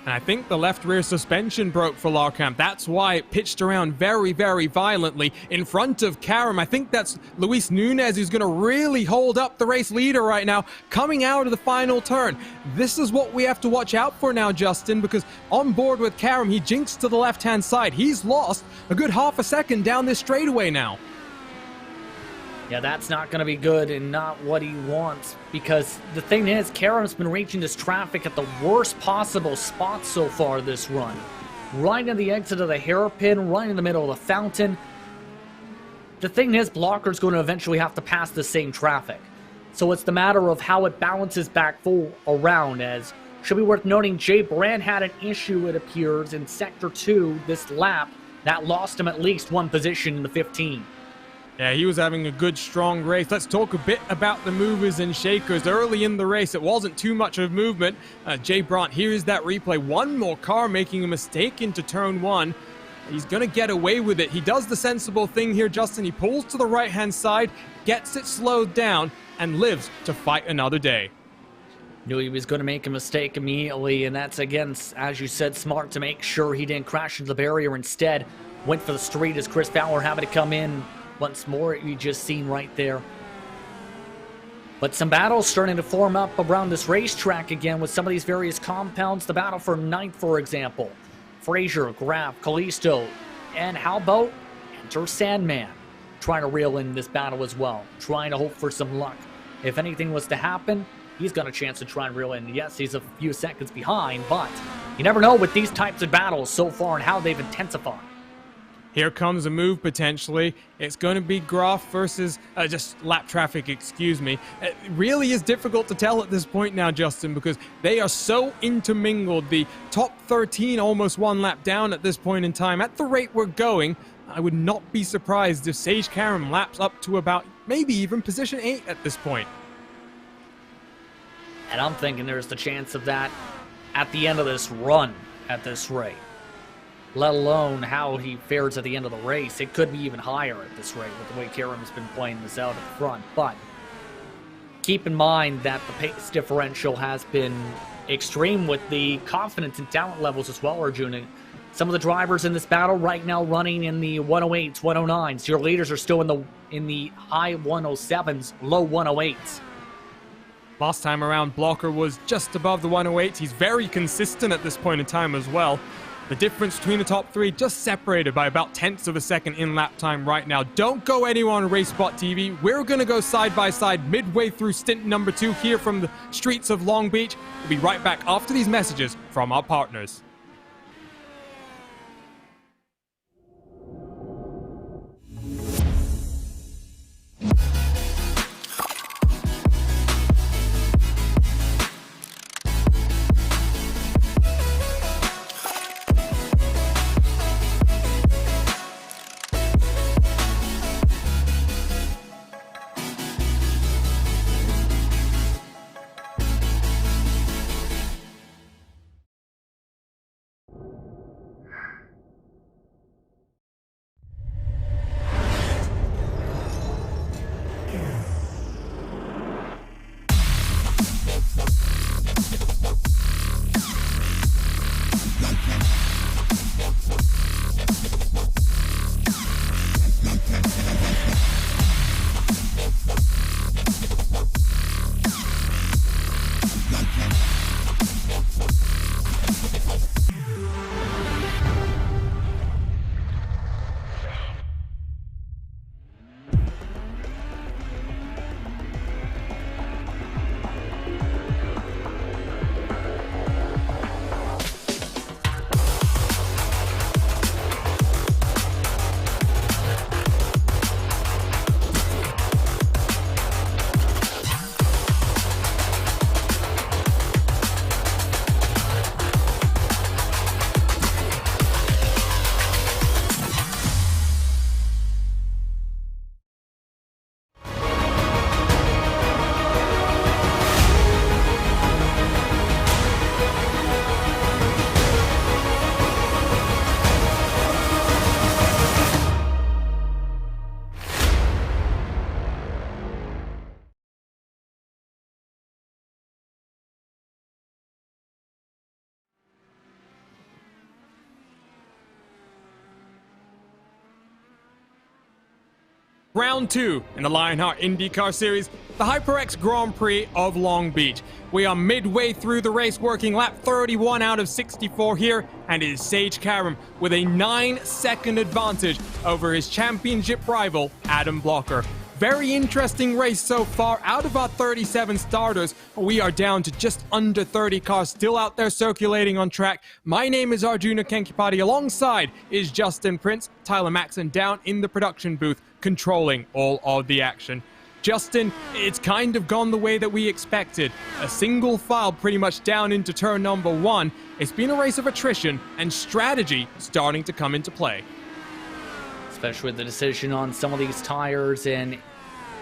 And I think the left rear suspension broke for Larkamp. That's why it pitched around very, very violently in front of Karam. I think that's Luis Nunez who's going to really hold up the race leader right now, coming out of the final turn. This is what we have to watch out for now, Justin, because on board with Karam, he jinxed to the left-hand side. He's lost a good half a second down this straightaway now. Yeah, that's not going to be good and not what he wants, because the thing is, Karam's been reaching this traffic at the worst possible spot so far this run. Right in the exit of the hairpin, right in the middle of the fountain. The thing is, Blocker's going to eventually have to pass the same traffic. So it's the matter of how it balances back full around, as should be worth noting, Jay Brand had an issue, it appears, in Sector 2 this lap that lost him at least one position in the 15. Yeah, he was having a good, strong race. Let's talk a bit about the movers and shakers. Early in the race, it wasn't too much of movement. Jay Brandt, here's that replay. One more car making a mistake into turn 1. He's going to get away with it. He does the sensible thing here, Justin. He pulls to the right-hand side, gets it slowed down, and lives to fight another day. Knew he was going to make a mistake immediately, and that's, again, as you said, smart to make sure he didn't crash into the barrier. Instead, went for the street as Chris Fowler having to come in once more. You just seen right there. But some battles starting to form up around this racetrack again with some of these various compounds. The battle for 9th, for example. Frazier, Graf, Kalisto, and how about enter Sandman? Trying to reel in this battle as well. Trying to hope for some luck. If anything was to happen, he's got a chance to try and reel in. Yes, he's a few seconds behind, but you never know with these types of battles so far and how they've intensified. Here comes a move, potentially. It's going to be Graf versus just lap traffic, excuse me. It really is difficult to tell at this point now, Justin, because they are so intermingled. The top 13 almost one lap down at this point in time. At the rate we're going, I would not be surprised if Sage Karam laps up to about maybe even position 8 at this point. And I'm thinking there's the chance of that at the end of this run at this rate. Let alone how he fares at the end of the race. It could be even higher at this rate with the way Karam's been playing this out at the front. But keep in mind that the pace differential has been extreme with the confidence and talent levels as well, Arjuna. Some of the drivers in this battle right now running in the 108s, 109s. Your leaders are still in the high 107s, low 108s. Last time around, Blocker was just above the 108s. He's very consistent at this point in time as well. The difference between the top 3 just separated by about tenths of a second in lap time right now. Don't go anywhere on RaceSpot.tv. We're going to go side by side midway through stint number 2 here from the streets of Long Beach. We'll be right back after these messages from our partners. Round 2 in the Lionheart IndyCar Series, the Hyperx Grand Prix of Long Beach. We are midway through the race, working lap 31 out of 64 here, and it is Sage Karam with a 9-second advantage over his championship rival, Adam Blocker. Very interesting race so far. Out of our 37 starters, we are down to just under 30 cars still out there circulating on track. My name is Arjuna Kenkipati. Alongside is Justin Prince, Tyler Maxon down in the production booth, controlling all of the action. Justin, it's kind of gone the way that we expected. A single file pretty much down into turn number 1. It's been a race of attrition and strategy starting to come into play. Especially with the decision on some of these tires, and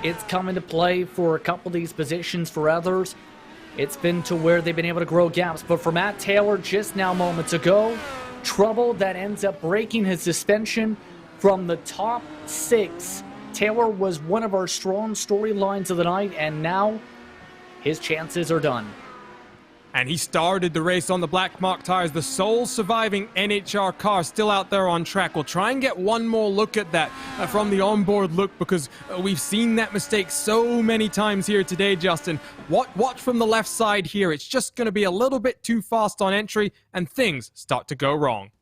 it's come into play for a couple of these positions. For others, it's been to where they've been able to grow gaps. But for Matt Taylor, just now moments ago, trouble that ends up breaking his suspension from the top 6. Taylor was one of our strong storylines of the night, and now his chances are done. And he started the race on the black mark tires, the sole surviving NHR car still out there on track. We'll try and get one more look at that from the onboard look, because we've seen that mistake so many times here today, Justin. Watch from the left side here. It's just going to be a little bit too fast on entry, and things start to go wrong.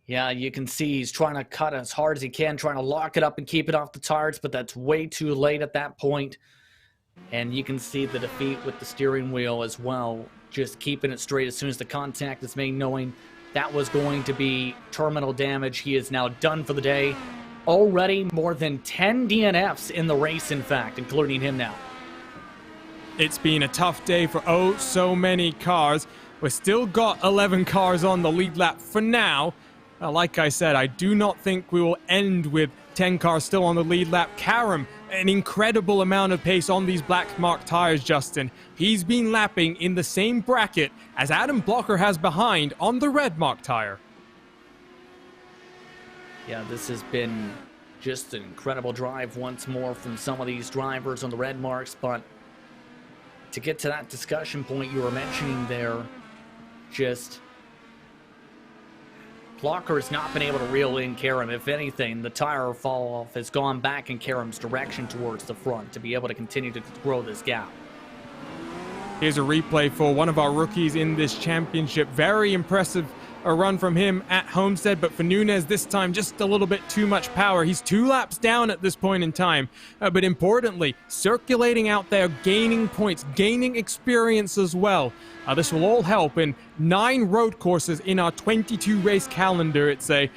Yeah, you can see he's trying to cut as hard as he can, trying to lock it up and keep it off the tires, but that's way too late at that point. And you can see the defeat with the steering wheel as well, just keeping it straight as soon as the contact is made, knowing that was going to be terminal damage. He is now done for the day. Already more than 10 DNFs in the race, in fact, including him now. It's been a tough day for oh so many cars. We've still got 11 cars on the lead lap for now. Like I said, I do not think we will end with 10 cars still on the lead lap. Karam, an incredible amount of pace on these black mark tires, Justin. He's been lapping in the same bracket as Adam Blocker has behind on the red mark tire. Yeah, this has been just an incredible drive once more from some of these drivers on the red marks, but to get to that discussion point you were mentioning there, just Blocker has not been able to reel in Karam. If anything, the tire fall off has gone back in Karam's direction towards the front to be able to continue to grow this gap. Here's a replay for one of our rookies in this championship. Very impressive a run from him at Homestead, but for Nunez this time just a little bit too much power. He's 2 laps down at this point in time, but importantly, circulating out there, gaining points, gaining experience as well. This will all help in 9 road courses in our 22 race calendar. It's a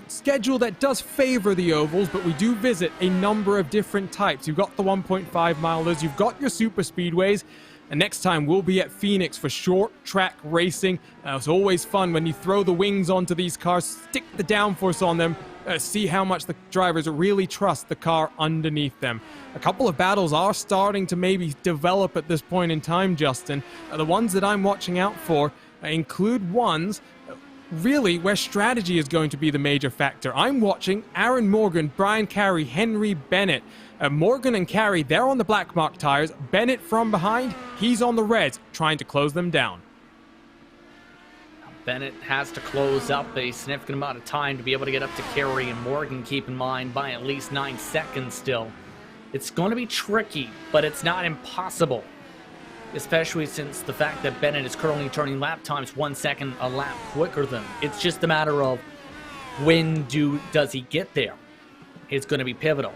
schedule that does favor the ovals, but we do visit a number of different types. You've got the 1.5 milers, you've got your super speedways, and next time we'll be at Phoenix for short track racing. It's always fun when you throw the wings onto these cars, stick the downforce on them, see how much the drivers really trust the car underneath them. A couple of battles are starting to maybe develop at this point in time, Justin. The ones that I'm watching out for include ones really where strategy is going to be the major factor. I'm watching Aaron Morgan, Brian Carey, Henry Bennett. Morgan and Carey, they're on the black mark tires. Bennett from behind, he's on the reds, trying to close them down. Bennett has to close up a significant amount of time to be able to get up to Carey, and Morgan, keep in mind, by at least 9 seconds still. It's going to be tricky, but it's not impossible, especially since the fact that Bennett is currently turning lap times 1 second a lap quicker than him. It's just a matter of when does he get there. It's going to be pivotal.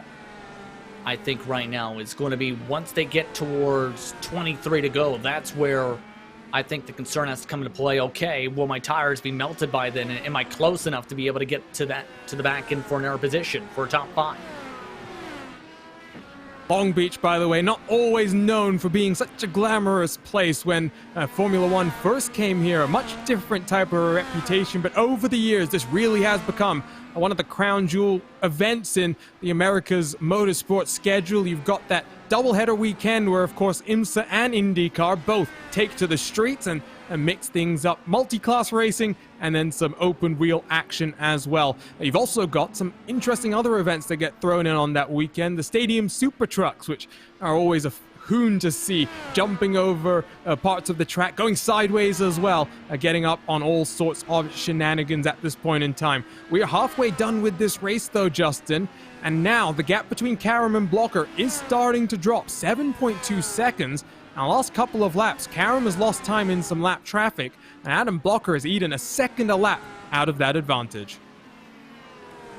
I think right now is going to be once they get towards 23 to go. That's where I think the concern has to come into play. Okay, will my tires be melted by then? Am I close enough to be able to get to the back end for an air position for a top 5? Long Beach, by the way, not always known for being such a glamorous place. When Formula One first came here, a much different type of reputation, but over the years, this really has become one of the crown jewel events in the America's motorsports schedule. You've got that doubleheader weekend where, of course, IMSA and IndyCar both take to the streets and mix things up. Multi-class racing and then some open wheel action as well. You've also got some interesting other events that get thrown in on that weekend. The Stadium Super Trucks, which are always a hoon to see, jumping over parts of the track, going sideways as well, getting up on all sorts of shenanigans at this point in time. We are halfway done with this race though, Justin, and now the gap between Karam and Blocker is starting to drop, 7.2 seconds. Now, last couple of laps, Karam has lost time in some lap traffic, and Adam Blocker has eaten a second a lap out of that advantage.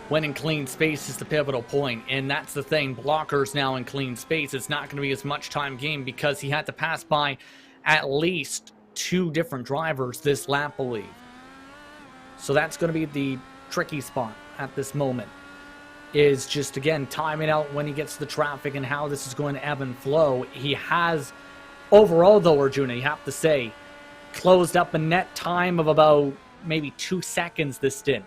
When in clean space is the pivotal point, and that's the thing. Blocker's now in clean space. It's not going to be as much time gained because he had to pass by at least 2 different drivers this lap, I believe. So that's going to be the tricky spot at this moment, is just, again, timing out when he gets to the traffic and how this is going to ebb and flow. He has, overall though, Arjuna, you have to say, closed up a net time of about maybe 2 seconds this stint.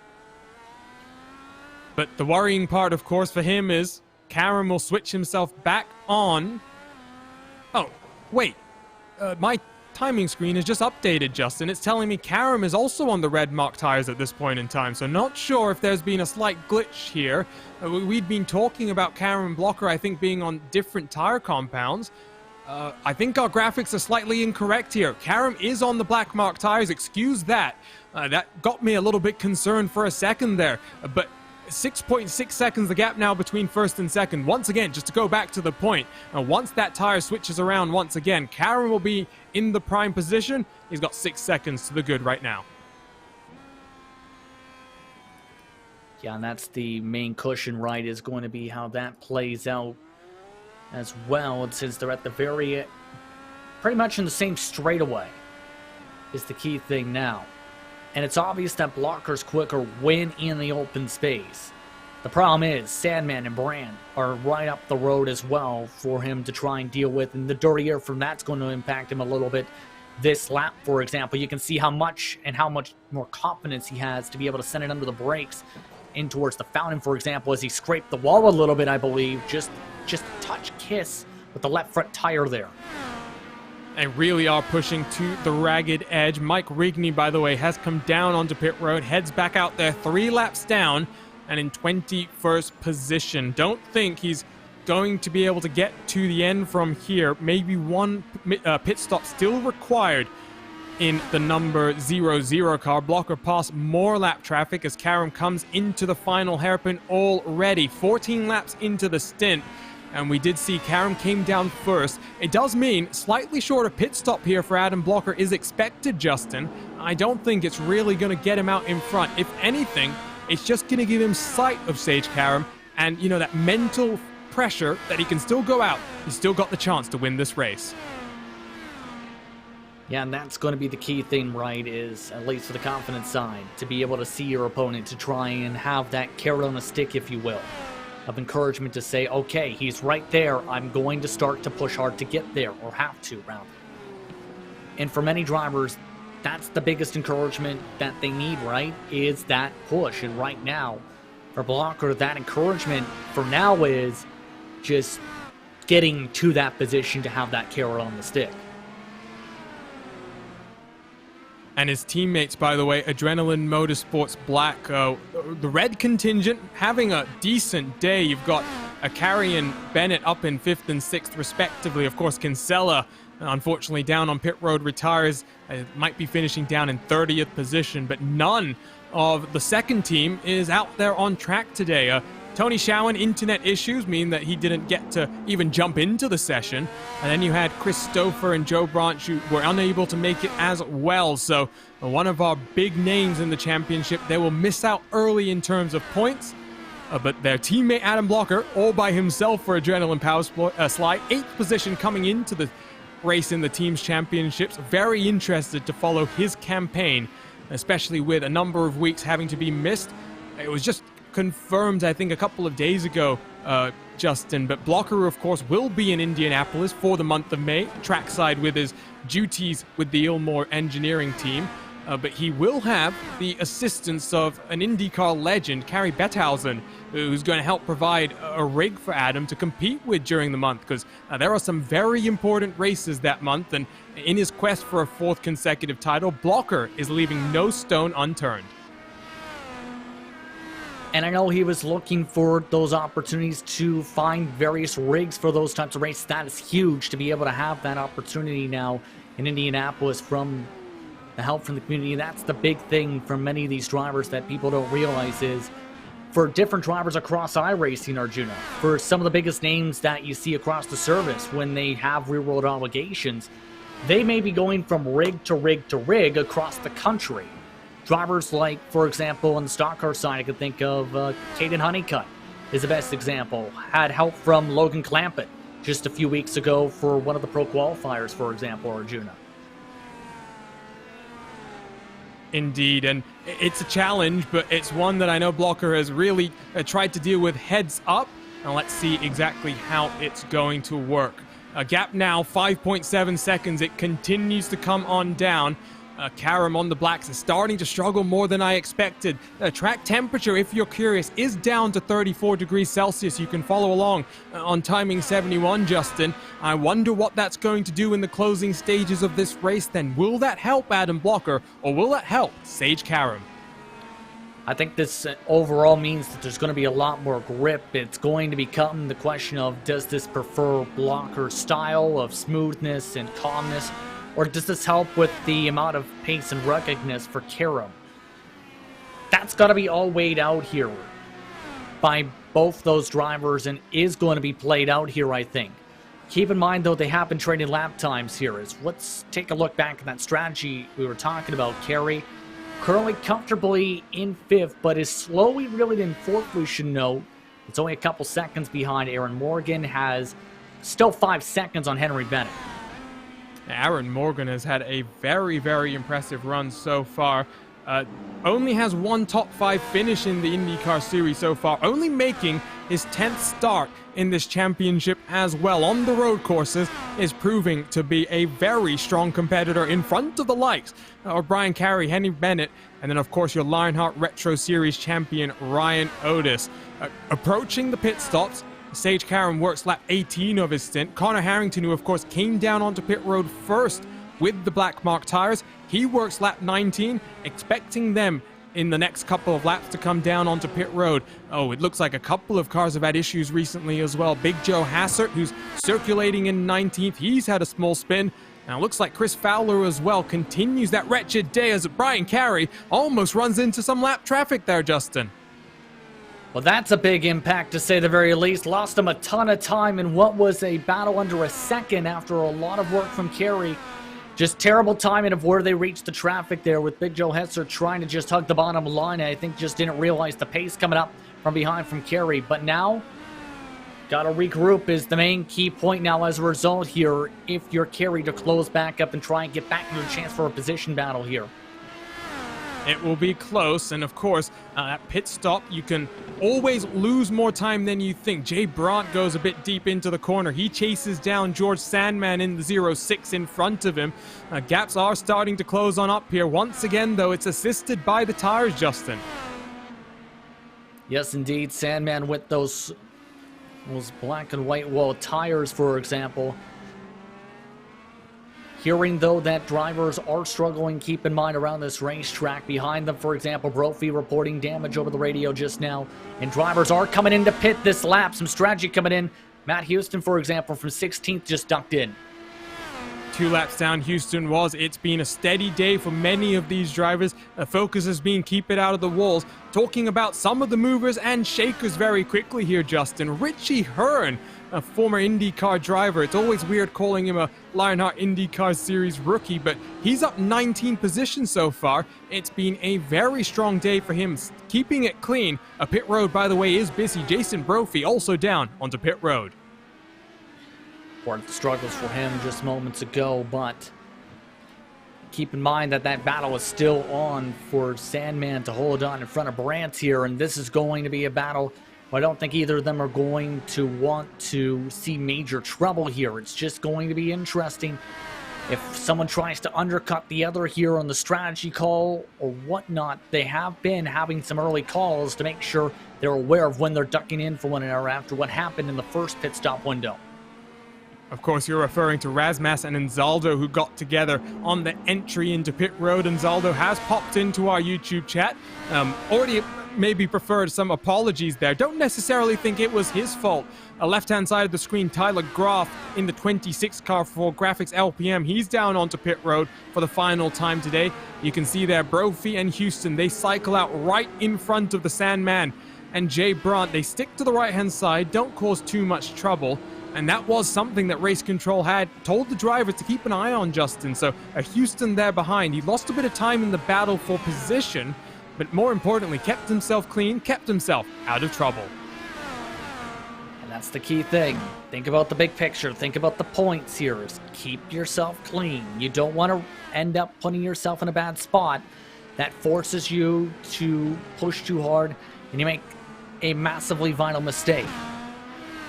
But the worrying part, of course, for him is Karam will switch himself back on. Oh, wait. My timing screen is just updated, Justin. It's telling me Karam is also on the red mark tires at this point in time, so not sure if there's been a slight glitch here. We'd been talking about Karam and Blocker, I think, being on different tire compounds. I think our graphics are slightly incorrect here. Karam is on the black mark tires, excuse that. That got me a little bit concerned for a second there, but 6.6 seconds the gap now between first and second. Once again, just to go back to the point, once that tire switches around once again, Karam will be in the prime position. He's got 6 seconds to the good right now. Yeah, and that's the main cushion, right, is going to be how that plays out as well. And since they're at the very, pretty much in the same straightaway is the key thing now. And it's obvious that Blocker's quicker when in the open space. The problem is Sandman and Brand are right up the road as well for him to try and deal with, and the dirty air from that's going to impact him a little bit this lap, for example. You can see how much more confidence he has to be able to send it under the brakes in towards the fountain, for example, as he scraped the wall a little bit, I believe. Just a touch kiss with the left front tire there. They really are pushing to the ragged edge. Mike Rigney, by the way, has come down onto pit road, heads back out there 3 laps down and in 21st position. Don't think he's going to be able to get to the end from here. Maybe one pit stop still required in the number 00 car. Blocker past more lap traffic as Karam comes into the final hairpin already. 14 laps into the stint. And we did see Karam came down first. It does mean slightly shorter pit stop here for Adam Blocker is expected, Justin. I don't think it's really going to get him out in front. If anything, it's just going to give him sight of Sage Karam and, you know, that mental pressure that he can still go out. He's still got the chance to win this race. Yeah, and that's going to be the key thing, right, is, at least for the confidence side, to be able to see your opponent, to try and have that carrot on a stick, if you will, of encouragement to say, okay, he's right there, I'm going to start to push hard to get there, or have to, rather. And for many drivers, that's the biggest encouragement that they need, right, is that push. And right now, for Blocker, that encouragement for now is just getting to that position to have that carrot on the stick. And his teammates, by the way, Adrenaline Motorsports Black, the red contingent, having a decent day. You've got Akari and Bennett up in 5th and 6th, respectively. Of course, Kinsella, unfortunately, down on pit road, retires. Might be finishing down in 30th position, but none of the second team is out there on track today. Tony Schowen, internet issues mean that he didn't get to even jump into the session. And then you had Chris Stouffer and Joe Branch who were unable to make it as well. So one of our big names in the championship, they will miss out early in terms of points. But their teammate Adam Blocker, all by himself for Adrenaline Power Slide, 8th position coming into the race in the team's championships. Very interested to follow his campaign, especially with a number of weeks having to be missed. It was just confirmed, I think, a couple of days ago, Justin, but Blocker, of course, will be in Indianapolis for the month of May, trackside with his duties with the Ilmore engineering team, but he will have the assistance of an IndyCar legend, Carrie Betthausen, who's going to help provide a rig for Adam to compete with during the month, because there are some very important races that month, and in his quest for a 4th consecutive title, Blocker is leaving no stone unturned. And I know he was looking for those opportunities to find various rigs for those types of races. That is huge to be able to have that opportunity now in Indianapolis from the help from the community. That's the big thing for many of these drivers that people don't realize is for different drivers across iRacing, Arjuna, for some of the biggest names that you see across the service when they have real-world obligations, they may be going from rig to rig to rig across the country. Drivers like, for example, on the stock car side, I could think of Caden Honeycutt is the best example. Had help from Logan Clampett just a few weeks ago for one of the pro qualifiers, for example, Arjuna. Indeed, and it's a challenge, but it's one that I know Blocker has really tried to deal with heads up, and let's see exactly how it's going to work. A gap now, 5.7 seconds. It continues to come on down. Karam on the blacks is starting to struggle more than I expected. Track temperature, if you're curious, is down to 34 degrees Celsius. You can follow along on timing 71, Justin. I wonder what that's going to do in the closing stages of this race then. Will that help Adam Blocker, or will that help Sage Karam? I think this overall means that there's going to be a lot more grip. It's going to become the question of, does this prefer Blocker's style of smoothness and calmness, or does this help with the amount of pace and ruggedness for Karam? That's got to be all weighed out here by both those drivers and is going to be played out here, I think. Keep in mind, though, they have been trading lap times here. Let's take a look back at that strategy we were talking about. Kerry currently comfortably in 5th, but is slowly reeling in 4th, we should note. It's only a couple seconds behind. Aaron Morgan has still 5 seconds on Henry Bennett. Aaron Morgan has had a very, very impressive run so far. Only has one top 5 finish in the IndyCar Series so far, only making his 10th start in this championship as well. On the road courses, is proving to be a very strong competitor in front of the likes of Brian Carey, Henry Bennett, and then of course your Lionheart Retro Series champion Ryan Otis. Approaching the pit stops, Sage Karam works lap 18 of his stint. Connor Harrington, who of course came down onto pit road first with the black mark tires, he works lap 19, expecting them in the next couple of laps to come down onto pit road. Oh, it looks like a couple of cars have had issues recently as well. Big Joe Hassert, who's circulating in 19th, he's had a small spin. Now it looks like Chris Fowler as well continues that wretched day as Brian Carey almost runs into some lap traffic there, Justin. Well, that's a big impact, to say the very least. Lost him a ton of time in what was a battle under a second after a lot of work from Kerry. Just terrible timing of where they reached the traffic there, with Big Joe Hetzer trying to just hug the bottom line. I think just didn't realize the pace coming up from behind from Kerry. But now, got to regroup is the main key point now as a result here, if you're Kerry, to close back up and try and get back into a chance for a position battle here. It will be close, and of course, at pit stop, you can always lose more time than you think. Jay Brandt goes a bit deep into the corner. He chases down George Sandman in the 0-6 in front of him. Gaps are starting to close on up here. Once again, though, it's assisted by the tires, Justin. Yes, indeed. Sandman with those black and white wall tires, for example. Hearing, though, that drivers are struggling, keep in mind, around this racetrack. Behind them, for example, Brophy reporting damage over the radio just now. And drivers are coming into pit this lap. Some strategy coming in. Matt Houston, for example, from 16th just ducked in. 2 laps down Houston was. It's been a steady day for many of these drivers. The focus has been keep it out of the walls. Talking about some of the movers and shakers very quickly here, Justin. Richie Hearn, a former IndyCar driver. It's always weird calling him a Lionheart IndyCar Series rookie, but he's up 19 positions so far. It's been a very strong day for him, keeping it clean. A pit road, by the way, is busy. Jason Brophy also down onto pit road. Important struggles for him just moments ago, but keep in mind that that battle is still on for Sandman to hold on in front of Brandt here, and this is going to be a battle I don't think either of them are going to want to see major trouble here. It's just going to be interesting if someone tries to undercut the other here on the strategy call or whatnot. They have been having some early calls to make sure they're aware of when they're ducking in for one another after what happened in the first pit stop window. Of course, you're referring to Razmas and Anzaldo, who got together on the entry into pit road. Anzaldo has popped into our YouTube chat. Already maybe preferred some apologies there. Don't necessarily think it was his fault. Left-hand side of the screen, Tyler Graf in the 26 car for Graphics LPM. He's down onto pit road for the final time today. You can see there, Brophy and Houston, they cycle out right in front of the Sandman. And Jay Brandt, they stick to the right-hand side, don't cause too much trouble. And that was something that Race Control had told the drivers to keep an eye on, Justin. So Houston there behind. He lost a bit of time in the battle for position, but more importantly, kept himself clean, kept himself out of trouble. And that's the key thing. Think about the big picture. Think about the points here. Keep yourself clean. You don't want to end up putting yourself in a bad spot that forces you to push too hard and you make a massively vital mistake.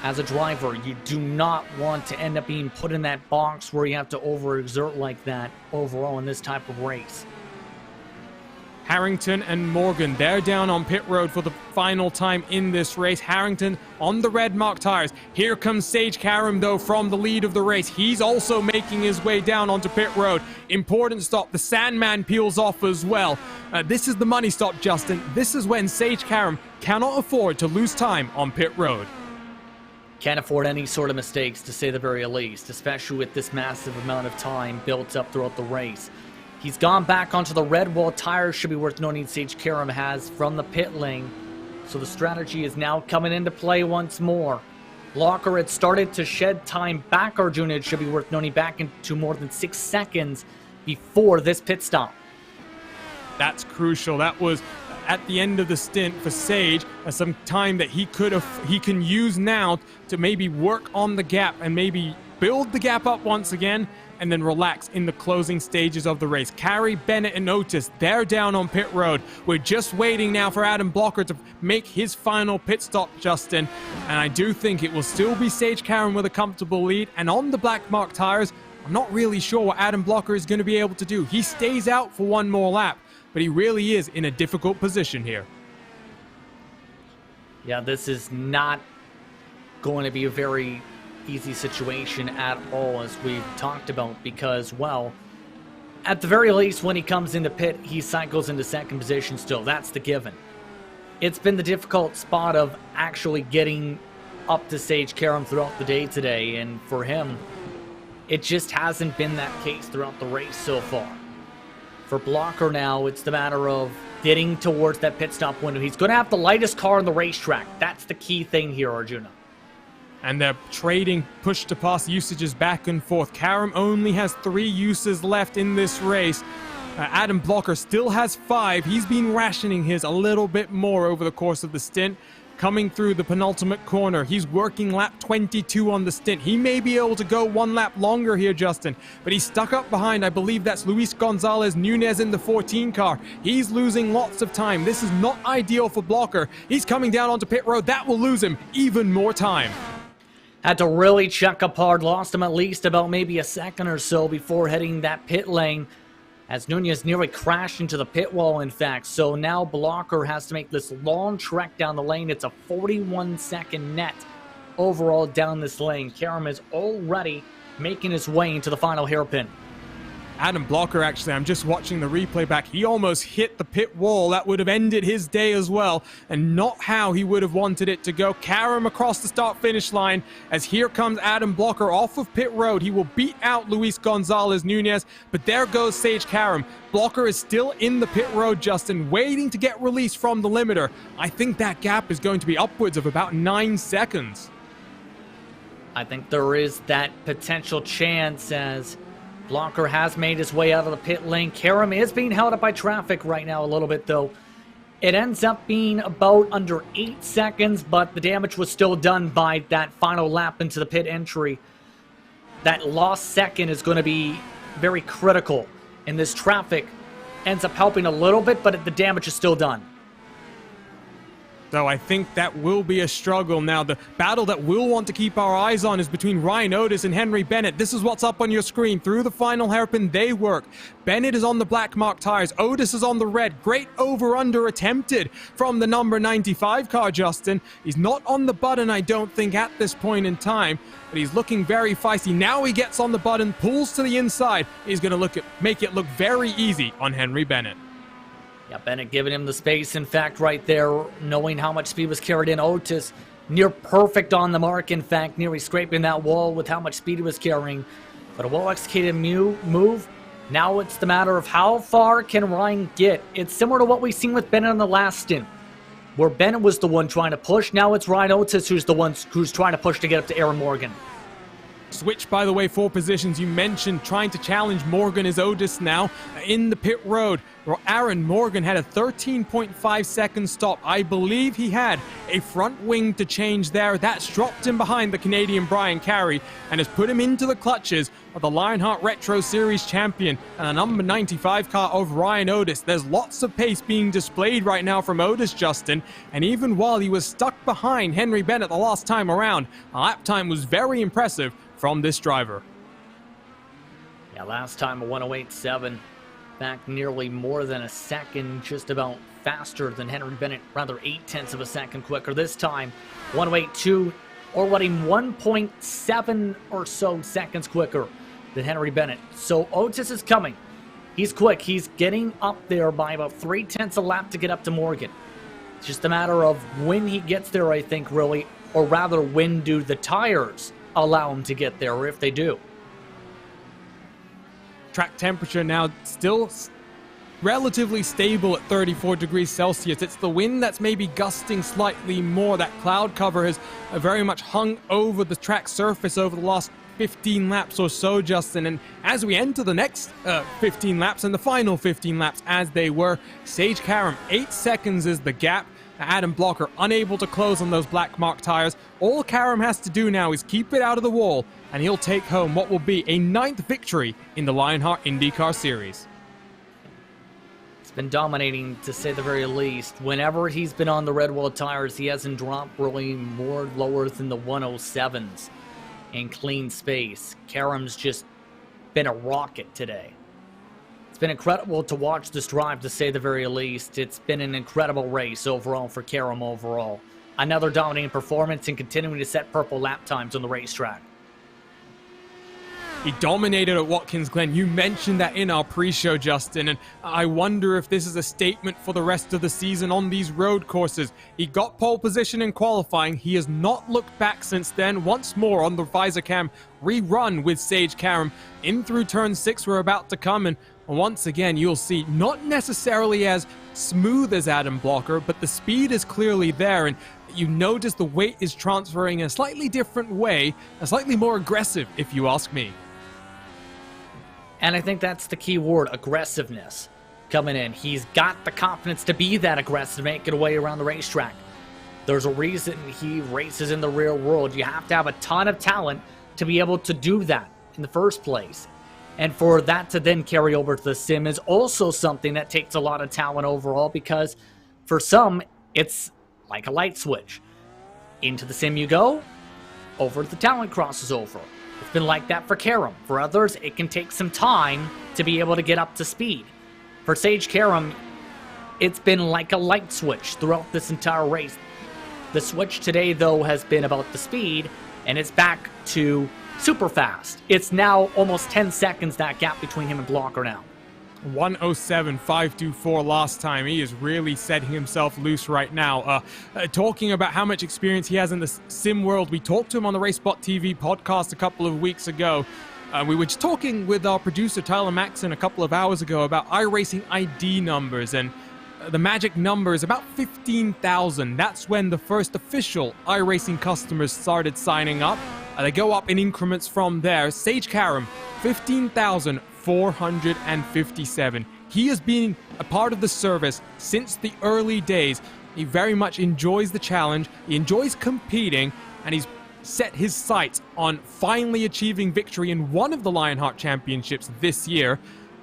As a driver, you do not want to end up being put in that box where you have to overexert like that overall in this type of race. Harrington and Morgan, they're down on pit road for the final time in this race. Harrington on the red marked tires. Here comes Sage Karam, though, from the lead of the race. He's also making his way down onto pit road. Important stop. The Sandman peels off as well. This is the money stop, Justin. This is when Sage Karam cannot afford to lose time on pit road. Can't afford any sort of mistakes, to say the very least, especially with this massive amount of time built up throughout the race. He's gone back onto the red wall tires, should be worth noting Sage Karam has from the pit lane. So the strategy is now coming into play once more. Blocker had started to shed time back, Arjuna, it should be worth noting, back into more than 6 seconds before this pit stop. That's crucial. That was at the end of the stint for Sage, some time that he can use now to maybe work on the gap and maybe build the gap up once again and then relax in the closing stages of the race. Carey, Bennett, and Otis, they're down on pit road. We're just waiting now for Adam Blocker to make his final pit stop, Justin. And I do think it will still be Sage Karam with a comfortable lead. And on the black mark tires, I'm not really sure what Adam Blocker is going to be able to do. He stays out for one more lap, but he really is in a difficult position here. Yeah, this is not going to be a very easy situation at all, as we've talked about, because, well, at the very least, when he comes into pit, he cycles into second position still. That's the given. It's been the difficult spot of actually getting up to Sage Karam throughout the day today, and for him, it just hasn't been that case throughout the race so far. For Blocker now, it's the matter of getting towards that pit stop window. He's going to have the lightest car on the racetrack. That's the key thing here, Arjuna. And they're trading push-to-pass usages back and forth. Karam only has 3 uses left in this race. Adam Blocker still has 5. He's been rationing his a little bit more over the course of the stint. Coming through the penultimate corner, he's working lap 22 on the stint. He may be able to go 1 lap longer here, Justin, but he's stuck up behind. I believe that's Luis Gonzalez Nunez in the 14 car. He's losing lots of time. This is not ideal for Blocker. He's coming down onto pit road. That will lose him even more time. Had to really check up hard. Lost him at least about maybe a second or so before heading that pit lane, as Nunez nearly crashed into the pit wall, in fact. So now Blocker has to make this long trek down the lane. It's a 41-second net overall down this lane. Karam is already making his way into the final hairpin. Adam Blocker, actually, I'm just watching the replay back. He almost hit the pit wall. That would have ended his day as well, and not how he would have wanted it to go. Karam across the start-finish line, as here comes Adam Blocker off of pit road. He will beat out Luis Gonzalez Nunez, but there goes Sage Karam. Blocker is still in the pit road, Justin, waiting to get released from the limiter. I think that gap is going to be upwards of about 9 seconds. I think there is that potential chance, as Blocker has made his way out of the pit lane. Karam is being held up by traffic right now a little bit, though. It ends up being about under 8 seconds, but the damage was still done by that final lap into the pit entry. That lost second is going to be very critical, and this traffic ends up helping a little bit, but the damage is still done. So I think that will be a struggle. Now, the battle that we'll want to keep our eyes on is between Ryan Otis and Henry Bennett. This is what's up on your screen. Through the final hairpin, they work. Bennett is on the black mark tires. Otis is on the red. Great over-under attempted from the number 95 car, Justin. He's not on the button, I don't think, at this point in time, but he's looking very feisty. Now he gets on the button, pulls to the inside. He's going to make it look very easy on Henry Bennett. Yeah, Bennett giving him the space, in fact, right there, knowing how much speed was carried in. Otis near perfect on the mark, in fact, nearly scraping that wall with how much speed he was carrying. But a well-executed move. Now it's the matter of how far can Ryan get. It's similar to what we've seen with Bennett on the last stint, where Bennett was the one trying to push. Now it's Ryan Otis who's the one who's trying to push to get up to Aaron Morgan. Switch, by the way, 4 positions. You mentioned trying to challenge Morgan is Otis now in the pit road. Aaron Morgan had a 13.5 second stop. I believe he had a front wing to change there. That's dropped him behind the Canadian Brian Carey and has put him into the clutches of the Lionheart Retro Series champion and a number 95 car of Ryan Otis. There's lots of pace being displayed right now from Otis, Justin, and even while he was stuck behind Henry Bennett the last time around, a lap time was very impressive from this driver. Yeah, last time a 108.7, back nearly more than a second, just about faster than Henry Bennett, rather 0.8 of a second quicker. This time 108.2, or running 1.7 or so seconds quicker than Henry Bennett. So Otis is coming. He's quick. He's getting up there by about 0.3 a lap to get up to Morgan. It's just a matter of when he gets there, I think, really, or rather, when do the tires allow him to get there, or if they do. Track temperature now still relatively stable at 34 degrees Celsius. It's the wind that's maybe gusting slightly more. That cloud cover has very much hung over the track surface over the last 15 laps or so, Justin. And as we enter the next 15 laps and the final 15 laps as they were, Sage Karam, 8 seconds is the gap. Adam Blocker unable to close on those black mark tires. All Karam has to do now is keep it out of the wall, and he'll take home what will be a 9th victory in the Lionheart IndyCar Series. He's been dominating, to say the very least. Whenever he's been on the red wall tires, he hasn't dropped really more lower than the 107s in clean space. Karam's just been a rocket today. It's been incredible to watch this drive, to say the very least. It's been an incredible race overall for Karam overall. Another dominating performance and continuing to set purple lap times on the racetrack. He dominated at Watkins Glen. You mentioned that in our pre-show, Justin, and I wonder if this is a statement for the rest of the season on these road courses. He got pole position in qualifying. He has not looked back since then. Once more on the visor cam rerun with Sage Karam. In through turn 6 we're about to come, and once again you'll see not necessarily as smooth as Adam Blocker, but the speed is clearly there, and you notice the weight is transferring in a slightly different way, a slightly more aggressive, if you ask me. And I think that's the key word, aggressiveness, coming in. He's got the confidence to be that aggressive, make it away around the racetrack. There's a reason he races in the real world. You have to have a ton of talent to be able to do that in the first place. And for that to then carry over to the sim is also something that takes a lot of talent overall, because for some, it's like a light switch. Into the sim you go, over the talent crosses over. It's been like that for Karam. For others, it can take some time to be able to get up to speed. For Sage Karam, it's been like a light switch throughout this entire race. The switch today, though, has been about the speed, and it's back to super fast. It's now almost 10 seconds, that gap between him and Blocker now. 107.524 last time. He is really setting himself loose right now. Talking about how much experience he has in the sim world, we talked to him on the RaceSpottv podcast a couple of weeks ago. We were just talking with our producer Tyler Maxon a couple of hours ago about iRacing ID numbers, and the magic number is about 15,000. That's when the first official iRacing customers started signing up. They go up in increments from there. Sage Karam, 15,457. He has been a part of the service since the early days. He very much enjoys the challenge. He enjoys competing, and he's set his sights on finally achieving victory in one of the Lionheart Championships this year.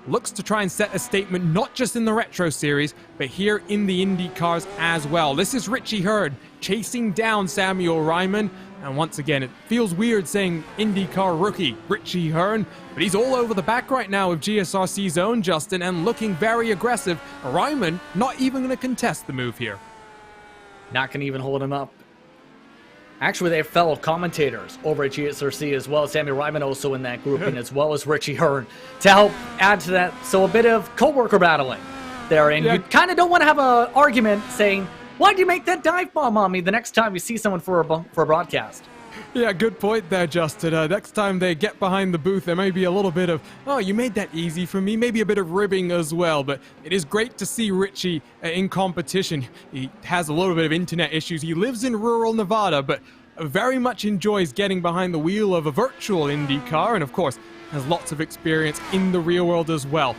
Looks to try and set a statement not just in the Retro Series, but here in the IndyCars as well. This is Richie Hurd chasing down Samuel Ryman. And once again, it feels weird saying IndyCar rookie Richie Hearn, but he's all over the back right now of GSRC's own Justin, and looking very aggressive. Ryman not even going to contest the move here. Not going to even hold him up. Actually, they have fellow commentators over at GSRC as well. Samuel Ryman also in that grouping, as well as Richie Hearn, to help add to that. So a bit of co-worker battling there, and you kind of don't want to have an argument saying, why'd you make that dive bomb on me the next time you see someone for a broadcast? Yeah, good point there, Justin. Next time they get behind the booth, there may be a little bit of, oh, you made that easy for me, maybe a bit of ribbing as well, but it is great to see Richie in competition. He has a little bit of internet issues. He lives in rural Nevada, but very much enjoys getting behind the wheel of a virtual IndyCar, and of course, has lots of experience in the real world as well.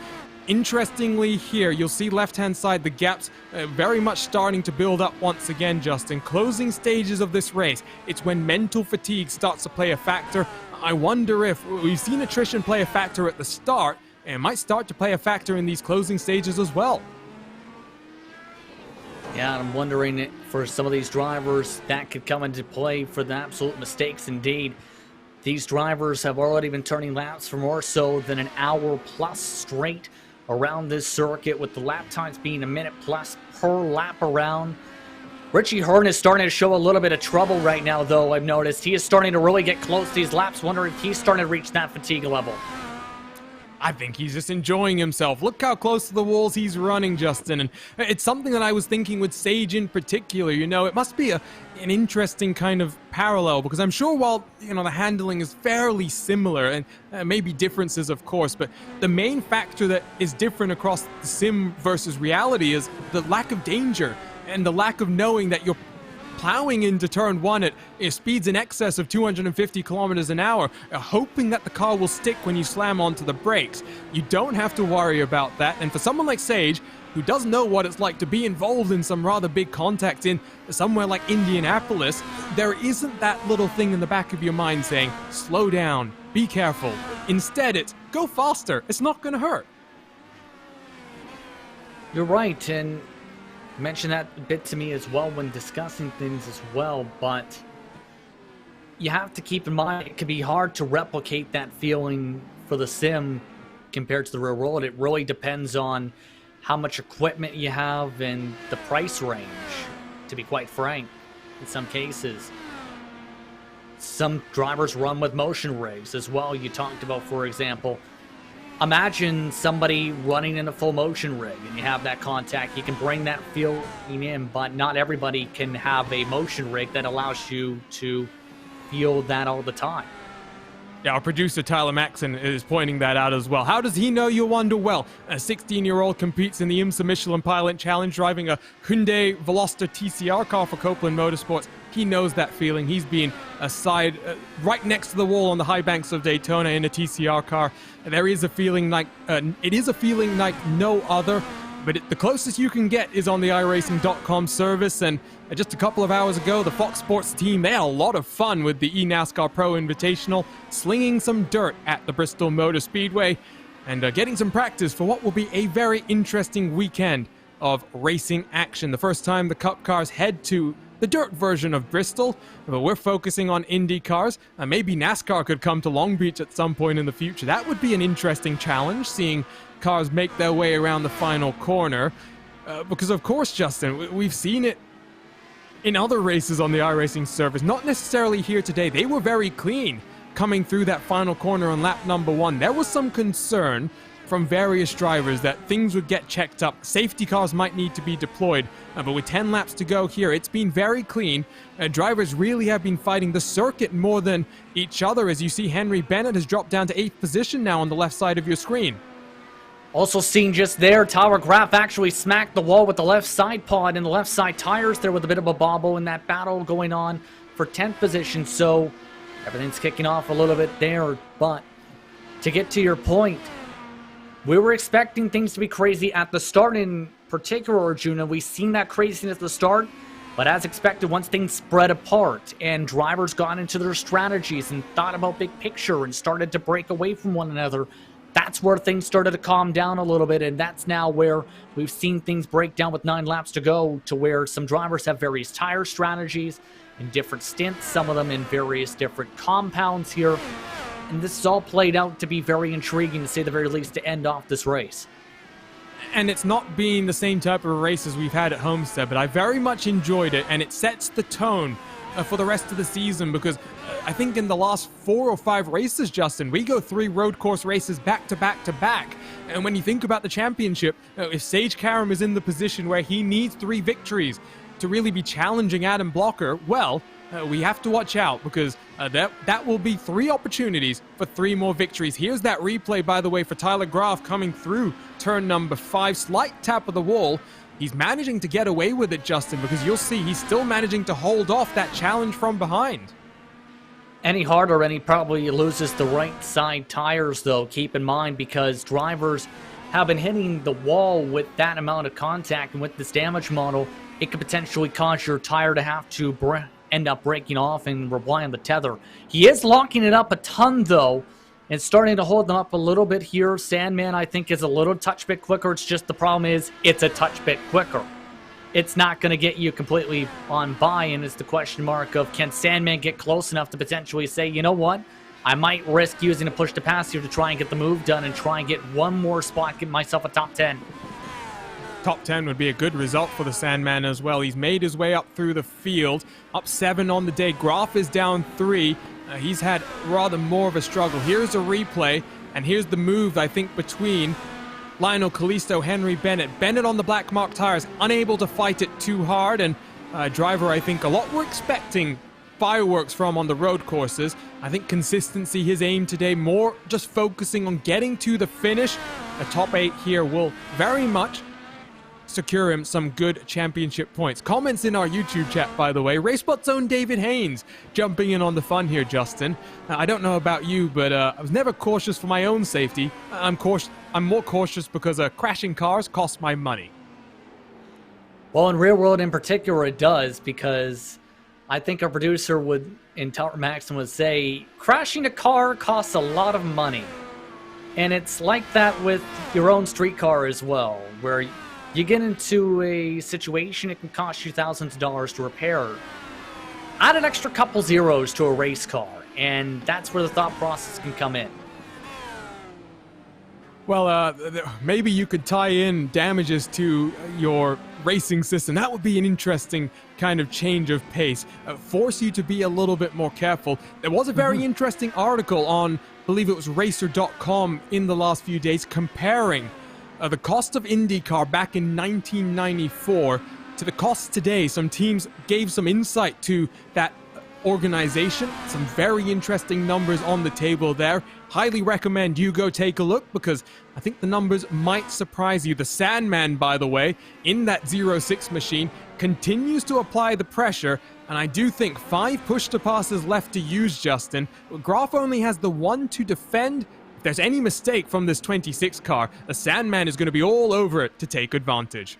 Interestingly here, you'll see left-hand side, the gaps very much starting to build up once again, Justin. Closing stages of this race, it's when mental fatigue starts to play a factor. I wonder if we've seen attrition play a factor at the start, and it might start to play a factor in these closing stages as well. Yeah, I'm wondering for some of these drivers that could come into play for the absolute mistakes indeed. These drivers have already been turning laps for more so than an hour plus straight around this circuit, with the lap times being a minute plus per lap around. Richie Hearn is starting to show a little bit of trouble right now, though. I've noticed he is starting to really get close to these laps, wondering if he's starting to reach that fatigue level. I think he's just enjoying himself. Look how close to the walls he's running, Justin. And it's something that I was thinking with Sage in particular. You know, it must be an interesting kind of parallel, because I'm sure while, you know, the handling is fairly similar, and maybe differences, of course, but the main factor that is different across the sim versus reality is the lack of danger and the lack of knowing that you're plowing into turn one at speeds in excess of 250 kilometers an hour, hoping that the car will stick when you slam onto the brakes. You don't have to worry about that, and for someone like Sage, who does know what it's like to be involved in some rather big contact in somewhere like Indianapolis, there isn't that little thing in the back of your mind saying, slow down, be careful. Instead, it's go faster, it's not going to hurt. You're right, and mentioned that a bit to me as well when discussing things as well, but you have to keep in mind it can be hard to replicate that feeling for the sim compared to the real world. It really depends on how much equipment you have and the price range, to be quite frank, in some cases. Some drivers run with motion rigs as well. You talked about, for example, imagine somebody running in a full motion rig and you have that contact. You can bring that feeling in, but not everybody can have a motion rig that allows you to feel that all the time. Yeah, our producer Tyler Maxon is pointing that out as well. How does he know, you wonder? Well, a 16-year-old competes in the IMSA Michelin Pilot Challenge driving a Hyundai Veloster TCR car for Copeland Motorsports. He knows that feeling. He's been aside right next to the wall on the high banks of Daytona in a TCR car. There is a feeling like it is a feeling like no other. But the closest you can get is on the iracing.com service, and just a couple of hours ago, the Fox Sports team, they had a lot of fun with the eNASCAR Pro Invitational, slinging some dirt at the Bristol Motor Speedway, and getting some practice for what will be a very interesting weekend of racing action. The first time the Cup cars head to the dirt version of Bristol, but we're focusing on Indy cars. Maybe NASCAR could come to Long Beach at some point in the future. That would be an interesting challenge, seeing cars make their way around the final corner. Because of course, Justin, we've seen it in other races on the iRacing service. Not necessarily here today. They were very clean coming through that final corner on lap number 1. There was some concern from various drivers that things would get checked up. Safety cars might need to be deployed, but with 10 laps to go here, it's been very clean. Drivers really have been fighting the circuit more than each other. As you see, Henry Bennett has dropped down to 8th position now on the left side of your screen. Also seen just there, Tyler Graff actually smacked the wall with the left side pod and the left side tires there with a bit of a bobble in that battle going on for 10th position. So everything's kicking off a little bit there, but to get to your point, we were expecting things to be crazy at the start in particular, Arjuna. We've seen that craziness at the start, but as expected, once things spread apart and drivers got into their strategies and thought about big picture and started to break away from one another, that's where things started to calm down a little bit, and that's now where we've seen things break down with 9 laps to go, to where some drivers have various tire strategies in different stints, some of them in various different compounds here. And this is all played out to be very intriguing, to say the very least, to end off this race. And it's not been the same type of race as we've had at Homestead, but I very much enjoyed it, and it sets the tone for the rest of the season, because I think in the last 4 or 5 races, Justin, we go 3 road course races back to back to back. And when you think about the championship, if Sage Karam is in the position where he needs 3 victories to really be challenging Adam Blocker, well, we have to watch out, because that will be 3 opportunities for 3 more victories. Here's that replay, by the way, for Tyler Graf coming through turn number 5. Slight tap of the wall. He's managing to get away with it, Justin, because you'll see he's still managing to hold off that challenge from behind. Any harder, and he probably loses the right side tires, though, keep in mind, because drivers have been hitting the wall with that amount of contact, and with this damage model, it could potentially cause your tire to have to end up breaking off and rely on the tether. He is locking it up a ton, though, and starting to hold them up a little bit here. Sandman, I think, is a little touch bit quicker. It's just the problem is it's a touch bit quicker. It's not going to get you completely on by, and it's the question mark of, can Sandman get close enough to potentially say, you know what, I might risk using a push to pass here to try and get the move done and try and get one more spot, get myself a top 10. Top 10 would be a good result for the Sandman as well. He's made his way up through the field, up 7 on the day. Graf is down 3. He's had rather more of a struggle. Here's a replay, and here's the move, I think, between Lionel Kalisto, Henry Bennett. Bennett on the black mark tires, unable to fight it too hard, and driver, I think, a lot we're expecting fireworks from on the road courses. I think consistency, his aim today, more just focusing on getting to the finish. A top 8 here will very much secure him some good championship points. Comments in our YouTube chat, by the way. RaceSpott's own David Haynes jumping in on the fun here, Justin. I don't know about you, but I was never cautious for my own safety. I'm more cautious because crashing cars cost my money. Well, in real world in particular, it does, because I think our producer would, in Tower Maxim, would say, crashing a car costs a lot of money. And it's like that with your own street car as well, where you get into a situation, it can cost you thousands of dollars to repair. Add an extra couple zeros to a race car, and that's where the thought process can come in. Well, maybe you could tie in damages to your racing system. That would be an interesting kind of change of pace. Force you to be a little bit more careful. There was a very interesting article on, I believe it was racer.com in the last few days, comparing the cost of IndyCar back in 1994 to the cost today. Some teams gave some insight to that organization. Some very interesting numbers on the table there. Highly recommend you go take a look, because I think the numbers might surprise you. The Sandman, by the way, in that 06 machine, continues to apply the pressure, and I do think 5 push-to-passes left to use, Justin. Graf only has the 1 to defend. If there's any mistake from this 26 car, the Sandman is going to be all over it to take advantage.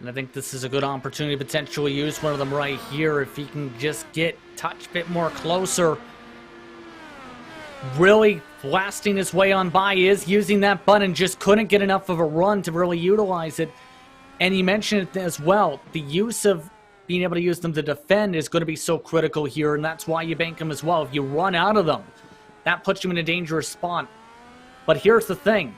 And I think this is a good opportunity to potentially use one of them right here if he can just get a touch bit more closer. Really blasting his way on by. He is using that button, just couldn't get enough of a run to really utilize it. And he mentioned it as well, the use of being able to use them to defend is going to be so critical here, and that's why you bank them as well. If you run out of them, that puts you in a dangerous spot. But here's the thing.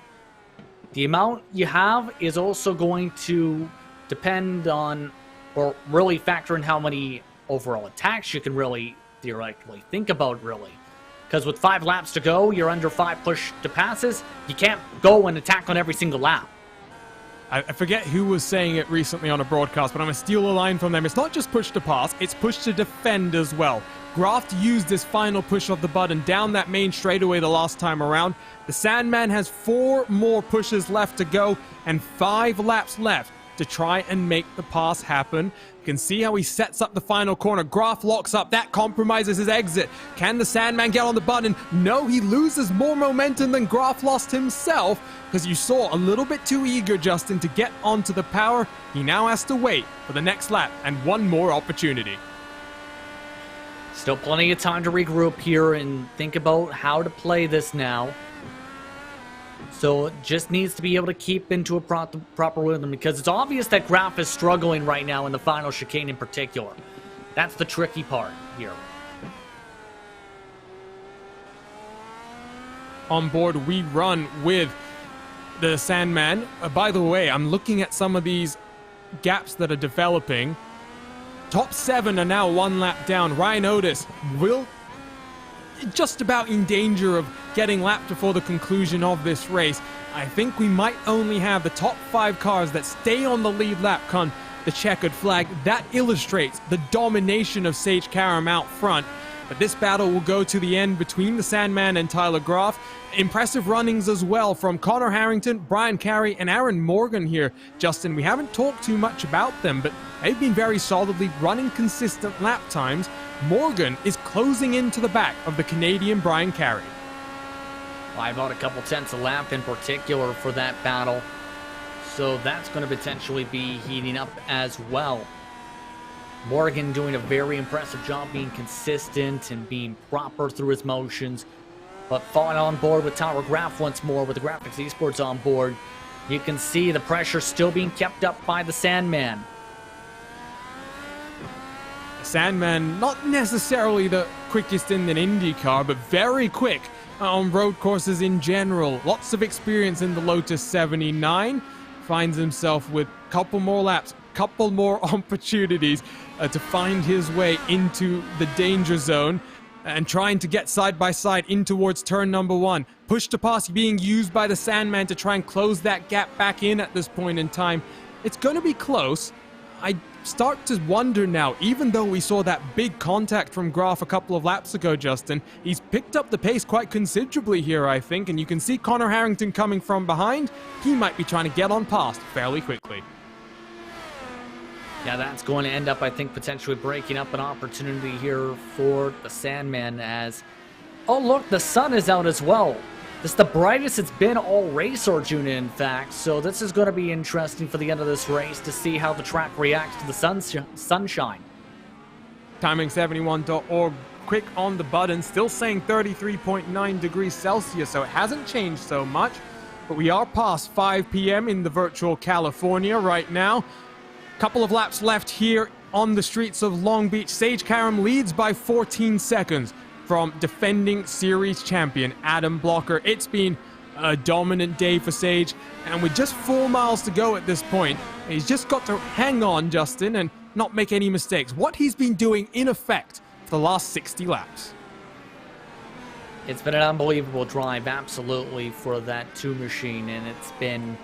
The amount you have is also going to depend on, or really factor in how many overall attacks you can really theoretically think about, really. Because with 5 laps to go, you're under 5 push to passes. You can't go and attack on every single lap. I forget who was saying it recently on a broadcast, but I'm going to steal a line from them. It's not just push to pass, it's push to defend as well. Graf used this final push of the button down that main straightaway the last time around. The Sandman has 4 more pushes left to go and 5 laps left to try and make the pass happen. You can see how he sets up the final corner. Graf locks up. That compromises his exit. Can the Sandman get on the button? No, he loses more momentum than Graf lost himself, because you saw a little bit too eager, Justin, to get onto the power. He now has to wait for the next lap and one more opportunity. Still plenty of time to regroup here and think about how to play this now. So it just needs to be able to keep into a proper rhythm, because it's obvious that Graf is struggling right now in the final chicane in particular. That's the tricky part here. On board, we run with the Sandman. By the way, I'm looking at some of these gaps that are developing. Top 7 are now 1 lap down. Ryan Otis will just about in danger of getting lapped before the conclusion of this race, I think we might only have the top 5 cars that stay on the lead lap come the checkered flag. That illustrates the domination of Sage Karam out front. But this battle will go to the end between the Sandman and Tyler Groff. Impressive runnings as well from Connor Harrington, Brian Carey, and Aaron Morgan here. Justin, we haven't talked too much about them, but they've been very solidly running consistent lap times. Morgan is closing into the back of the Canadian Brian Carey. By about a couple tenths a lap in particular for that battle. So that's going to potentially be heating up as well. Morgan doing a very impressive job being consistent and being proper through his motions. But falling on board with Tyler Graff once more with the Graphics Esports on board. You can see the pressure still being kept up by the Sandman. Sandman, not necessarily the quickest in an IndyCar, but very quick on road courses in general. Lots of experience in the Lotus 79. Finds himself with a couple more laps, couple more opportunities to find his way into the danger zone and trying to get side by side in towards turn number 1. Push to pass being used by the Sandman to try and close that gap back in at this point in time. It's going to be close. I start to wonder now, even though we saw that big contact from Groff a couple of laps ago, Justin, he's picked up the pace quite considerably here, I think, and you can see Connor Harrington coming from behind. He might be trying to get on past fairly quickly. Yeah, that's going to end up, I think, potentially breaking up an opportunity here for the Sandman as... Oh, look, the sun is out as well. This is the brightest it's been all race, Arjuna, in fact. So this is going to be interesting for the end of this race to see how the track reacts to the sunshine. Timing71.org, quick on the button, still saying 33.9 degrees Celsius, so it hasn't changed so much. But we are past 5 p.m. in the virtual California right now. Couple of laps left here on the streets of Long Beach. Sage Karam leads by 14 seconds from defending series champion Adam Blocker. It's been a dominant day for Sage, and with just 4 miles to go at this point, he's just got to hang on, Justin, and not make any mistakes. What he's been doing in effect for the last 60 laps. It's been an unbelievable drive, absolutely, for that 2 machine, and it's been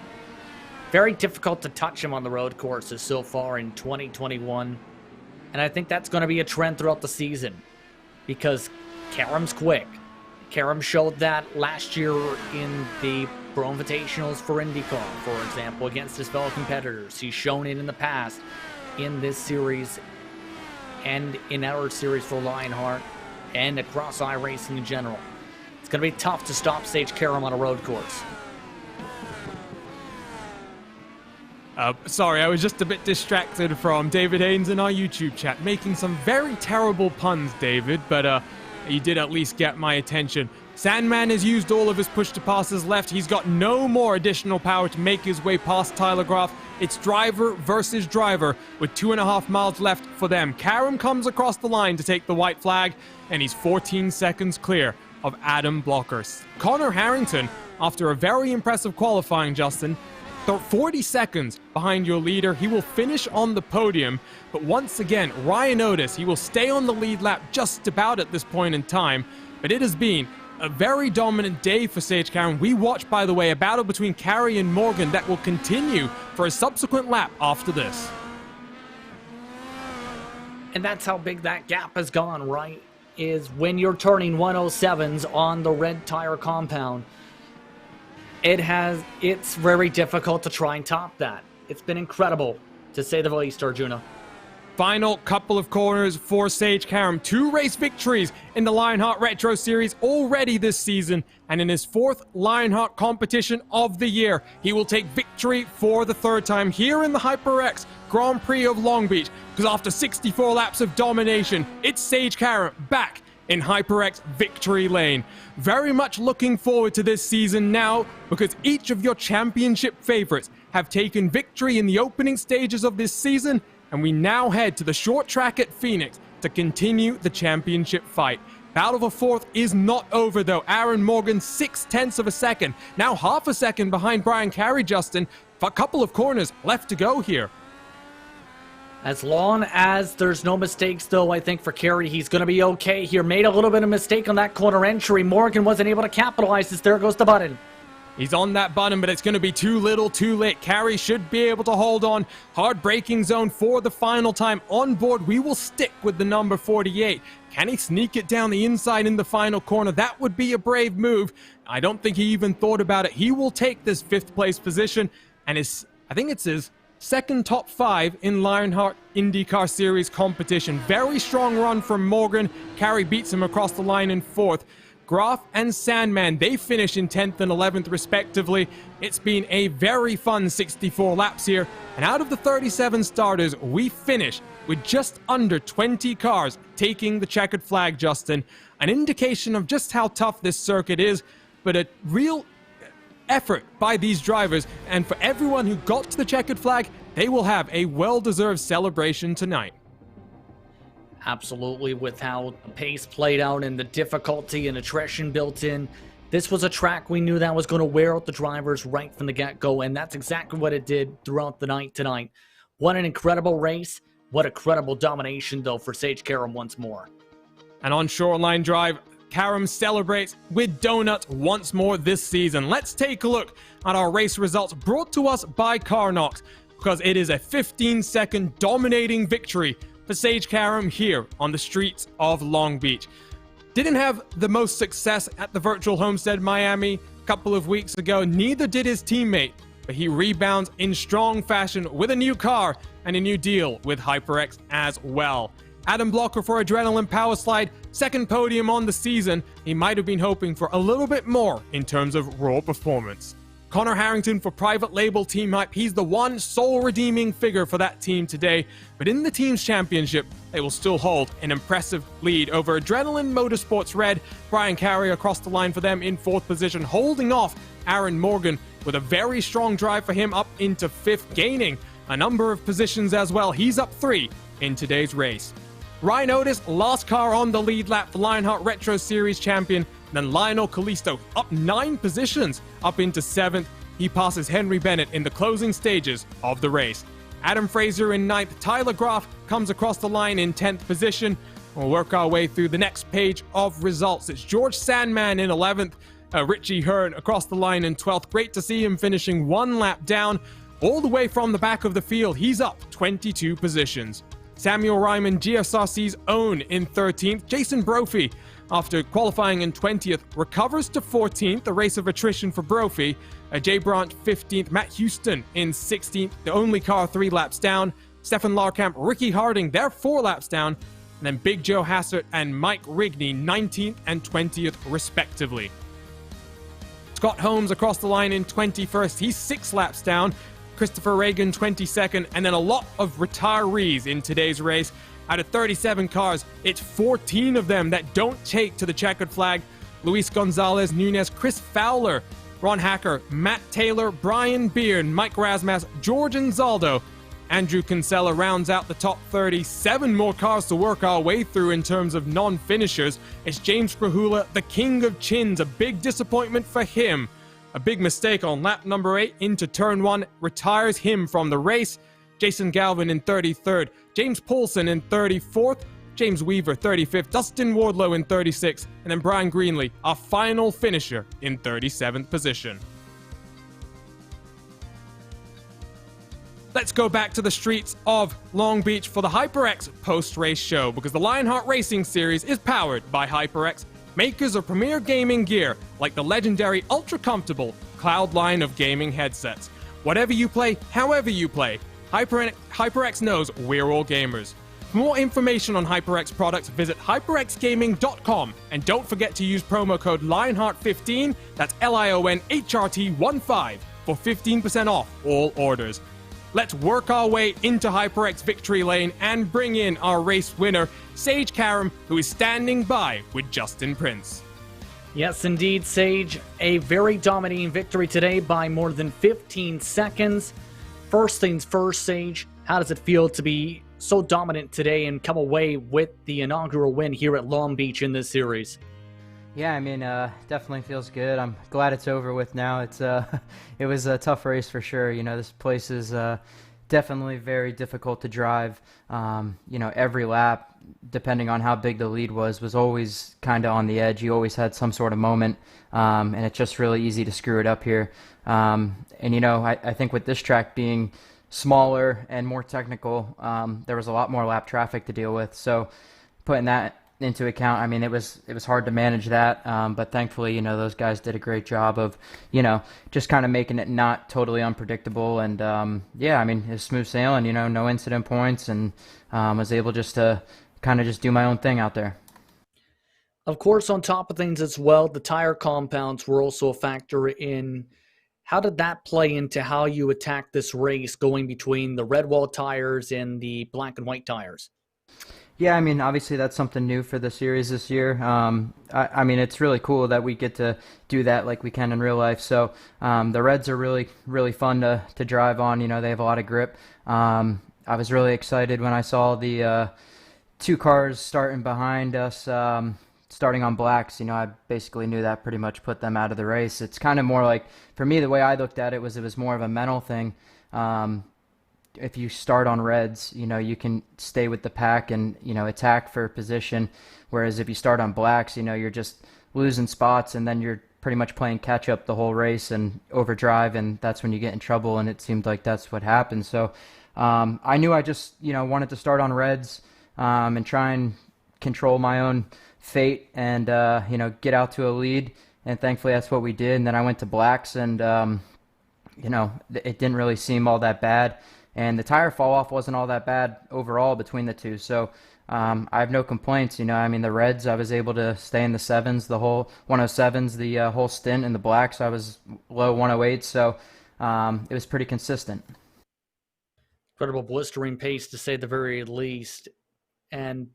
very difficult to touch him on the road courses so far in 2021. And I think that's going to be a trend throughout the season because Karam's quick. Karam showed that last year in the Pro Invitationals for IndyCar, for example, against his fellow competitors. He's shown it in the past in this series and in our series for Lionheart and across iRacing in general. It's going to be tough to stop Sage Karam on a road course. Sorry, I was just a bit distracted from David Haynes in our YouTube chat, making some very terrible puns, David, but you did at least get my attention. Sandman has used all of his push-to-passes left. He's got no more additional power to make his way past Tyler Groff. It's driver versus driver with 2.5 miles left for them. Karam comes across the line to take the white flag, and he's 14 seconds clear of Adam Blocker. Connor Harrington, after a very impressive qualifying, Justin, 40 seconds behind your leader. He will finish on the podium, but once again, Ryan Otis, he will stay on the lead lap just about at this point in time, but it has been a very dominant day for Sage Karam. We watch, by the way, a battle between Carey and Morgan that will continue for a subsequent lap after this. And that's how big that gap has gone, right? Is when you're turning 107s on the red tire compound, it's very difficult to try and top that. It's been incredible, to say the least, Arjuna. Final couple of corners for Sage Karam. 2 race victories in the Lionheart Retro Series already this season, and in his 4th Lionheart competition of the year, he will take victory for the 3rd time here in the Hyperx Grand Prix of Long Beach, because after 64 laps of domination, it's Sage Karam back in Hyperx victory lane. Very much looking forward to this season now, because each of your championship favorites have taken victory in the opening stages of this season, and we now head to the short track at Phoenix to continue the championship fight. Battle for 4th is not over though. Aaron Morgan 0.6 of a second, now half a second behind Brian Carey, Justin. A couple of corners left to go here. As long as there's no mistakes, though, I think for Kerry, he's going to be okay here. Made a little bit of mistake on that corner entry. Morgan wasn't able to capitalize this. There goes the button. He's on that button, but it's going to be too little, too late. Carey should be able to hold on. Hard braking zone for the final time. On board, we will stick with the number 48. Can he sneak it down the inside in the final corner? That would be a brave move. I don't think he even thought about it. He will take this 5th place position, and I think it's his second top 5 in Lionheart IndyCar Series competition. Very strong run from Morgan. Carey beats him across the line in 4th. Graf and Sandman, they finish in 10th and 11th respectively. It's been a very fun 64 laps here, and out of the 37 starters, we finish with just under 20 cars taking the checkered flag, Justin. An indication of just how tough this circuit is, but a real effort by these drivers, and for everyone who got to the checkered flag, they will have a well-deserved celebration tonight. Absolutely, with how the pace played out and the difficulty and attrition built in. This was a track we knew that was going to wear out the drivers right from the get-go, and that's exactly what it did throughout the night tonight. What an incredible race. What a credible domination, though, for Sage Karam once more. And on Shoreline Drive, Karam celebrates with donuts once more this season. Let's take a look at our race results brought to us by CarNox, because it is a 15-second dominating victory for Sage Karam here on the streets of Long Beach. Didn't have the most success at the virtual Homestead Miami a couple of weeks ago, neither did his teammate, but he rebounds in strong fashion with a new car and a new deal with Hyperx as well. Adam Blocker for Adrenaline Power Slide, second podium on the season. He might have been hoping for a little bit more in terms of raw performance. Connor Harrington for Private Label Team Hype. He's the one sole redeeming figure for that team today. But in the team's championship, they will still hold an impressive lead over Adrenaline Motorsports Red. Brian Carey across the line for them in 4th position, holding off Aaron Morgan with a very strong drive for him up into 5th, gaining a number of positions as well. He's up 3 in today's race. Ryan Otis, last car on the lead lap for Lionheart Retro Series champion. Then Lionel Callisto up 9 positions, up into 7th. He passes Henry Bennett in the closing stages of the race. Adam Fraser in 9th. Tyler Graf comes across the line in 10th position. We'll work our way through the next page of results. It's George Sandman in 11th. Richie Hearn across the line in 12th. Great to see him finishing 1 lap down. All the way from the back of the field, he's up 22 positions. Samuel Ryman, GSRC's own, in 13th. Jason Brophy, after qualifying in 20th, recovers to 14th, a race of attrition for Brophy. Jay Brandt, 15th. Matt Houston in 16th, the only car 3 laps down. Stefan Larkamp, Ricky Harding, they're 4 laps down. And then Big Joe Hassert and Mike Rigney, 19th and 20th, respectively. Scott Holmes across the line in 21st. He's 6 laps down. Christopher Reagan, 22nd, and then a lot of retirees in today's race. Out of 37 cars, it's 14 of them that don't take to the checkered flag. Luis Gonzalez, Nunez, Chris Fowler, Ron Hacker, Matt Taylor, Brian Beard, Mike Rasmas, George Anzaldo. Andrew Kinsella rounds out the top 30. 7 more cars to work our way through in terms of non-finishers. It's James Krahula, the king of chins, a big disappointment for him. A big mistake on lap number 8 into turn 1 retires him from the race. Jason Galvin in 33rd, James Poulsen in 34th, James Weaver 35th, Dustin Wardlow in 36th, and then Brian Greenlee, our final finisher, in 37th position. Let's go back to the streets of Long Beach for the Hyperx post-race show, because the Lionheart Racing Series is powered by Hyperx, makers of premier gaming gear like the legendary ultra-comfortable Cloud line of gaming headsets. Whatever you play, however you play, Hyperx knows we're all gamers. For more information on Hyperx products, visit hyperxgaming.com, and don't forget to use promo code Lionheart15, that's LIONHRT15, for 15% off all orders. Let's work our way into Hyperx victory lane and bring in our race winner, Sage Karam, who is standing by with Justin Prince. Yes, indeed, Sage. A very dominating victory today by more than 15 seconds. First things first, Sage, how does it feel to be so dominant today and come away with the inaugural win here at Long Beach in this series? Yeah, I mean, definitely feels good. I'm glad it's over with now. It was a tough race for sure. You know, this place is definitely very difficult to drive. Every lap, depending on how big the lead was always kind of on the edge. You always had some sort of moment, and it's just really easy to screw it up here. I think with this track being smaller and more technical, there was a lot more lap traffic to deal with. So putting that into account, I mean, it was hard to manage that, but thankfully, those guys did a great job of, just kind of making it not totally unpredictable. And it was smooth sailing, no incident points, and was able just to kind of just do my own thing out there. Of course, on top of things as well, the tire compounds were also a factor in. How did that play into how you attack this race, going between the red wall tires and the black and white tires? Yeah, I mean, obviously that's something new for the series this year. It's really cool that we get to do that like we can in real life. So the reds are really, really fun to drive on. They have a lot of grip. I was really excited when I saw the two cars starting behind us, starting on blacks. I basically knew that pretty much put them out of the race. It's kind of more like, for me, the way I looked at it was more of a mental thing. If you start on reds, you can stay with the pack and, attack for position. Whereas if you start on blacks, you're just losing spots, and then you're pretty much playing catch up the whole race and overdrive, and that's when you get in trouble. And it seemed like that's what happened. So I knew I just, wanted to start on reds and try and control my own fate and, get out to a lead. And thankfully that's what we did. And then I went to blacks, and, it didn't really seem all that bad. And the tire fall off wasn't all that bad overall between the two. So I have no complaints. The reds, I was able to stay in the sevens, the whole 107s, the whole stint. In the blacks, I was low 108. So it was pretty consistent. Incredible blistering pace, to say the very least. And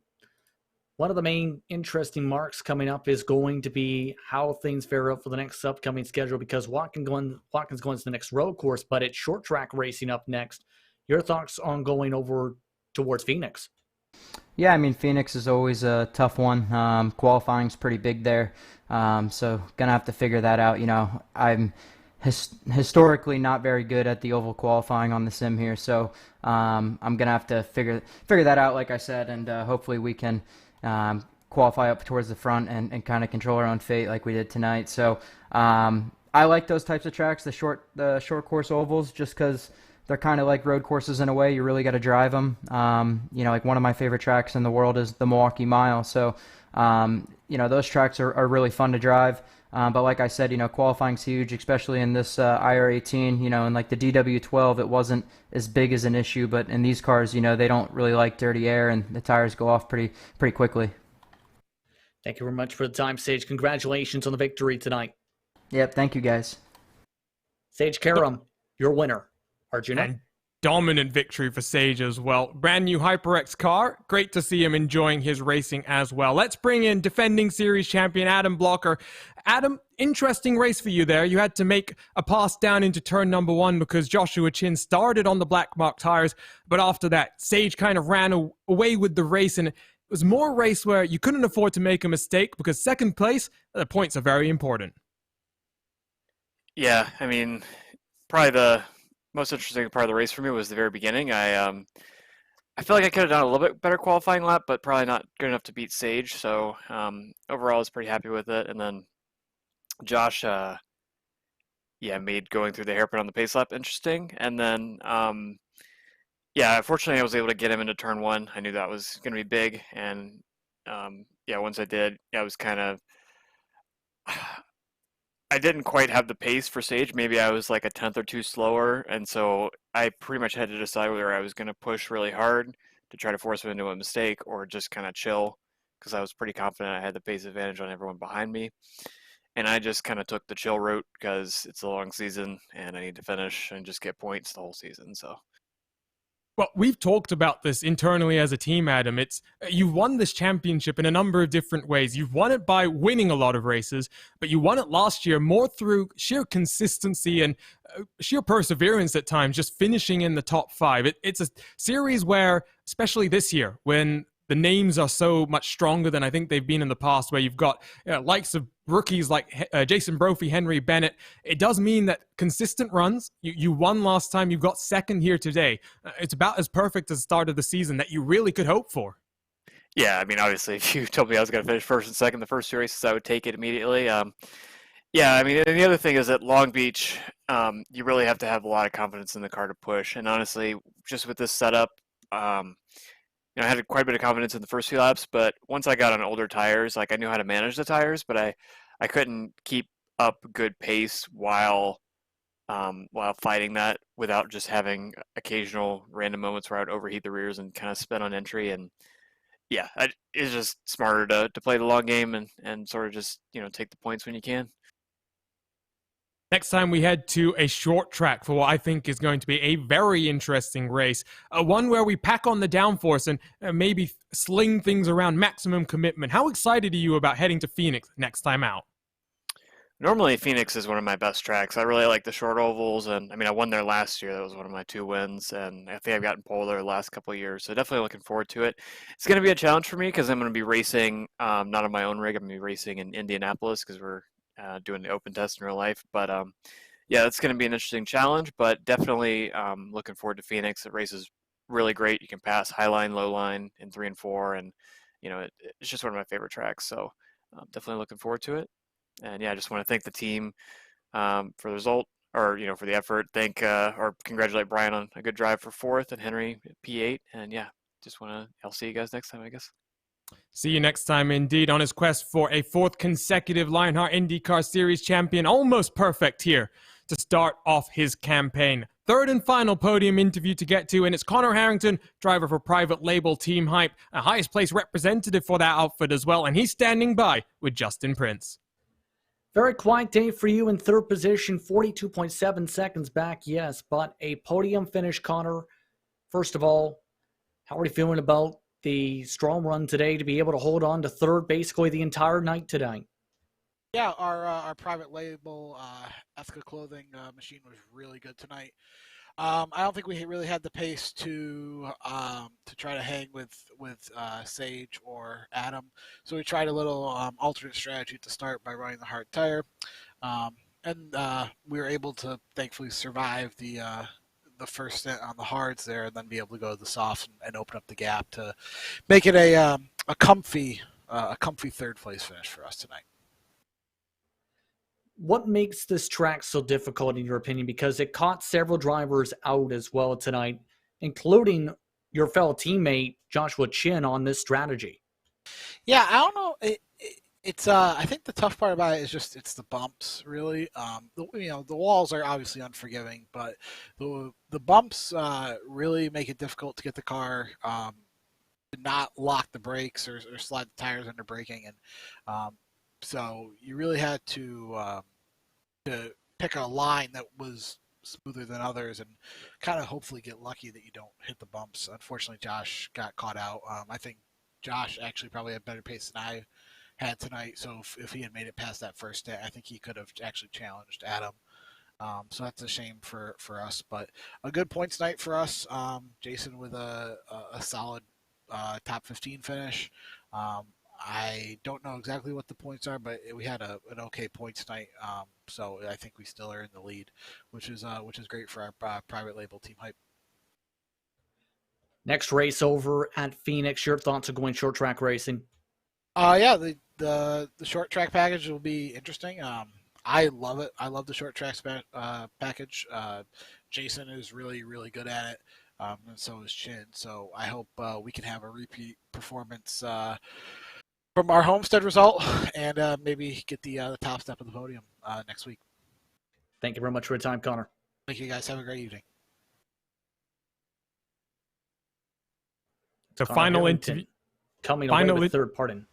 one of the main interesting marks coming up is going to be how things fare up for the next upcoming schedule, because Watkins going to the next road course, but it's short track racing up next. Your thoughts on going over towards Phoenix? Yeah, Phoenix is always a tough one. Qualifying's pretty big there, so gonna have to figure that out. I'm historically not very good at the oval qualifying on the sim here, so I'm gonna have to figure that out, like I said, and hopefully we can qualify up towards the front and kind of control our own fate like we did tonight. So I like those types of tracks, the short course ovals, just because they're kind of like road courses in a way. You really got to drive them. Like one of my favorite tracks in the world is the Milwaukee Mile. So, those tracks are really fun to drive. But like I said, qualifying's huge, especially in this IR18, and like the DW12, it wasn't as big as an issue. But in these cars, they don't really like dirty air, and the tires go off pretty quickly. Thank you very much for the time, Sage. Congratulations on the victory tonight. Yep, thank you, guys. Sage Karam, your winner. Arjuna. And dominant victory for Sage as well. Brand new Hyperx car. Great to see him enjoying his racing as well. Let's bring in defending series champion Adam Blocker. Adam, interesting race for you there. You had to make a pass down into turn number 1 because Joshua Chin started on the black mark tires. But after that, Sage kind of ran away with the race, and it was more a race where you couldn't afford to make a mistake because second place, the points are very important. Yeah, probably the most interesting part of the race for me was the very beginning. I feel like I could have done a little bit better qualifying lap, but probably not good enough to beat Sage. So overall, I was pretty happy with it. And then Josh, made going through the hairpin on the pace lap interesting. And then, fortunately, I was able to get him into turn 1. I knew that was going to be big. And once I did, I was kind of... I didn't quite have the pace for Sage. Maybe I was like a tenth or two slower, and so I pretty much had to decide whether I was going to push really hard to try to force him into a mistake or just kind of chill, because I was pretty confident I had the pace advantage on everyone behind me. And I just kind of took the chill route because it's a long season and I need to finish and just get points the whole season. So. Well, we've talked about this internally as a team, Adam. You won this championship in a number of different ways. You've won it by winning a lot of races, but you won it last year more through sheer consistency and sheer perseverance at times, just finishing in the top 5. It's a series where, especially this year, when the names are so much stronger than I think they've been in the past, where you've got likes of rookies like Jason Brophy, Henry Bennett. It does mean that consistent runs, you won last time, you got second here today. It's about as perfect as the start of the season that you really could hope for. Yeah, I mean, obviously, if you told me I was going to finish first and second the first two races, I would take it immediately. Yeah, I mean, and the other thing is that Long Beach, you really have to have a lot of confidence in the car to push. And honestly, just with this setup, you know, I had quite a bit of confidence in the first few laps, but once I got on older tires, like I knew how to manage the tires, but I couldn't keep up good pace while fighting that without just having occasional random moments where I would overheat the rears and kind of spin on entry. And yeah, it's just smarter to play the long game and sort of just, you know, take the points when you can. Next time we head to a short track for what I think is going to be a very interesting race. One where we pack on the downforce and maybe sling things around maximum commitment. How excited are you about heading to Phoenix next time out? Normally, Phoenix is one of my best tracks. I really like the short ovals, and I mean, I won there last year. That was one of my 2 wins, and I think I've gotten pole there the last couple of years, so definitely looking forward to it. It's going to be a challenge for me because I'm going to be racing not on my own rig. I'm going to be racing in Indianapolis because we're doing the open test in real life. But yeah, it's going to be an interesting challenge, but definitely looking forward to Phoenix. The race is really great. You can pass high line, low line in 3 and 4, and you know, it's just one of my favorite tracks. So definitely looking forward to it. And yeah, I just want to thank the team for the result, or you know, for the effort. Thank or congratulate Brian on a good drive for 4th and Henry P8. And yeah, just want to. I'll see you guys next time, I guess. See you next time, indeed, on his quest for a 4th consecutive Lionheart IndyCar Series champion. Almost perfect here to start off his campaign. 3rd and final podium interview to get to, and it's Connor Harrington, driver for private label Team Hype, a highest place representative for that outfit as well, and he's standing by with Justin Prince. Very quiet day for you in 3rd position, 42.7 seconds back, yes, but a podium finish, Connor. First of all, how are you feeling about the strong run today to be able to hold on to 3rd basically the entire night today? Yeah, our private label Ethica clothing machine was really good tonight. I don't think we really had the pace to try to hang with Sage or Adam, so we tried a little alternate strategy at the start by running the hard tire, and we were able to thankfully survive the first stint on the hards there, and then be able to go to the softs and open up the gap to make it a comfy 3rd place finish for us tonight. What makes this track so difficult in your opinion? Because it caught several drivers out as well tonight, including your fellow teammate Joshua Chin on this strategy. Yeah, I don't know. It's I think the tough part about it is just it's the bumps, really. You know, the walls are obviously unforgiving, but the bumps really make it difficult to get the car to not lock the brakes or slide the tires under braking, and so you really had to pick a line that was smoother than others and kind of hopefully get lucky that you don't hit the bumps. Unfortunately, Josh got caught out. I think Josh actually probably had better pace than I had tonight, so if he had made it past that first stint, I think he could have actually challenged Adam. So that's a shame for us, but a good points night for us. Jason with a solid top 15 finish. I don't know exactly what the points are, but we had an okay points night, so I think we still are in the lead, which is great for our private label Team Hype. Next race over at Phoenix. Your thoughts on going short track racing? Yeah, the short track package will be interesting. I love it. I love the short track package. Jason is really, really good at it, and so is Chin. So I hope we can have a repeat performance from our Homestead result and maybe get the top step of the podium next week. Thank you very much for your time, Connor. Thank you, guys. Have a great evening. So Connor final Harrington interview. Coming away with 3rd, pardon.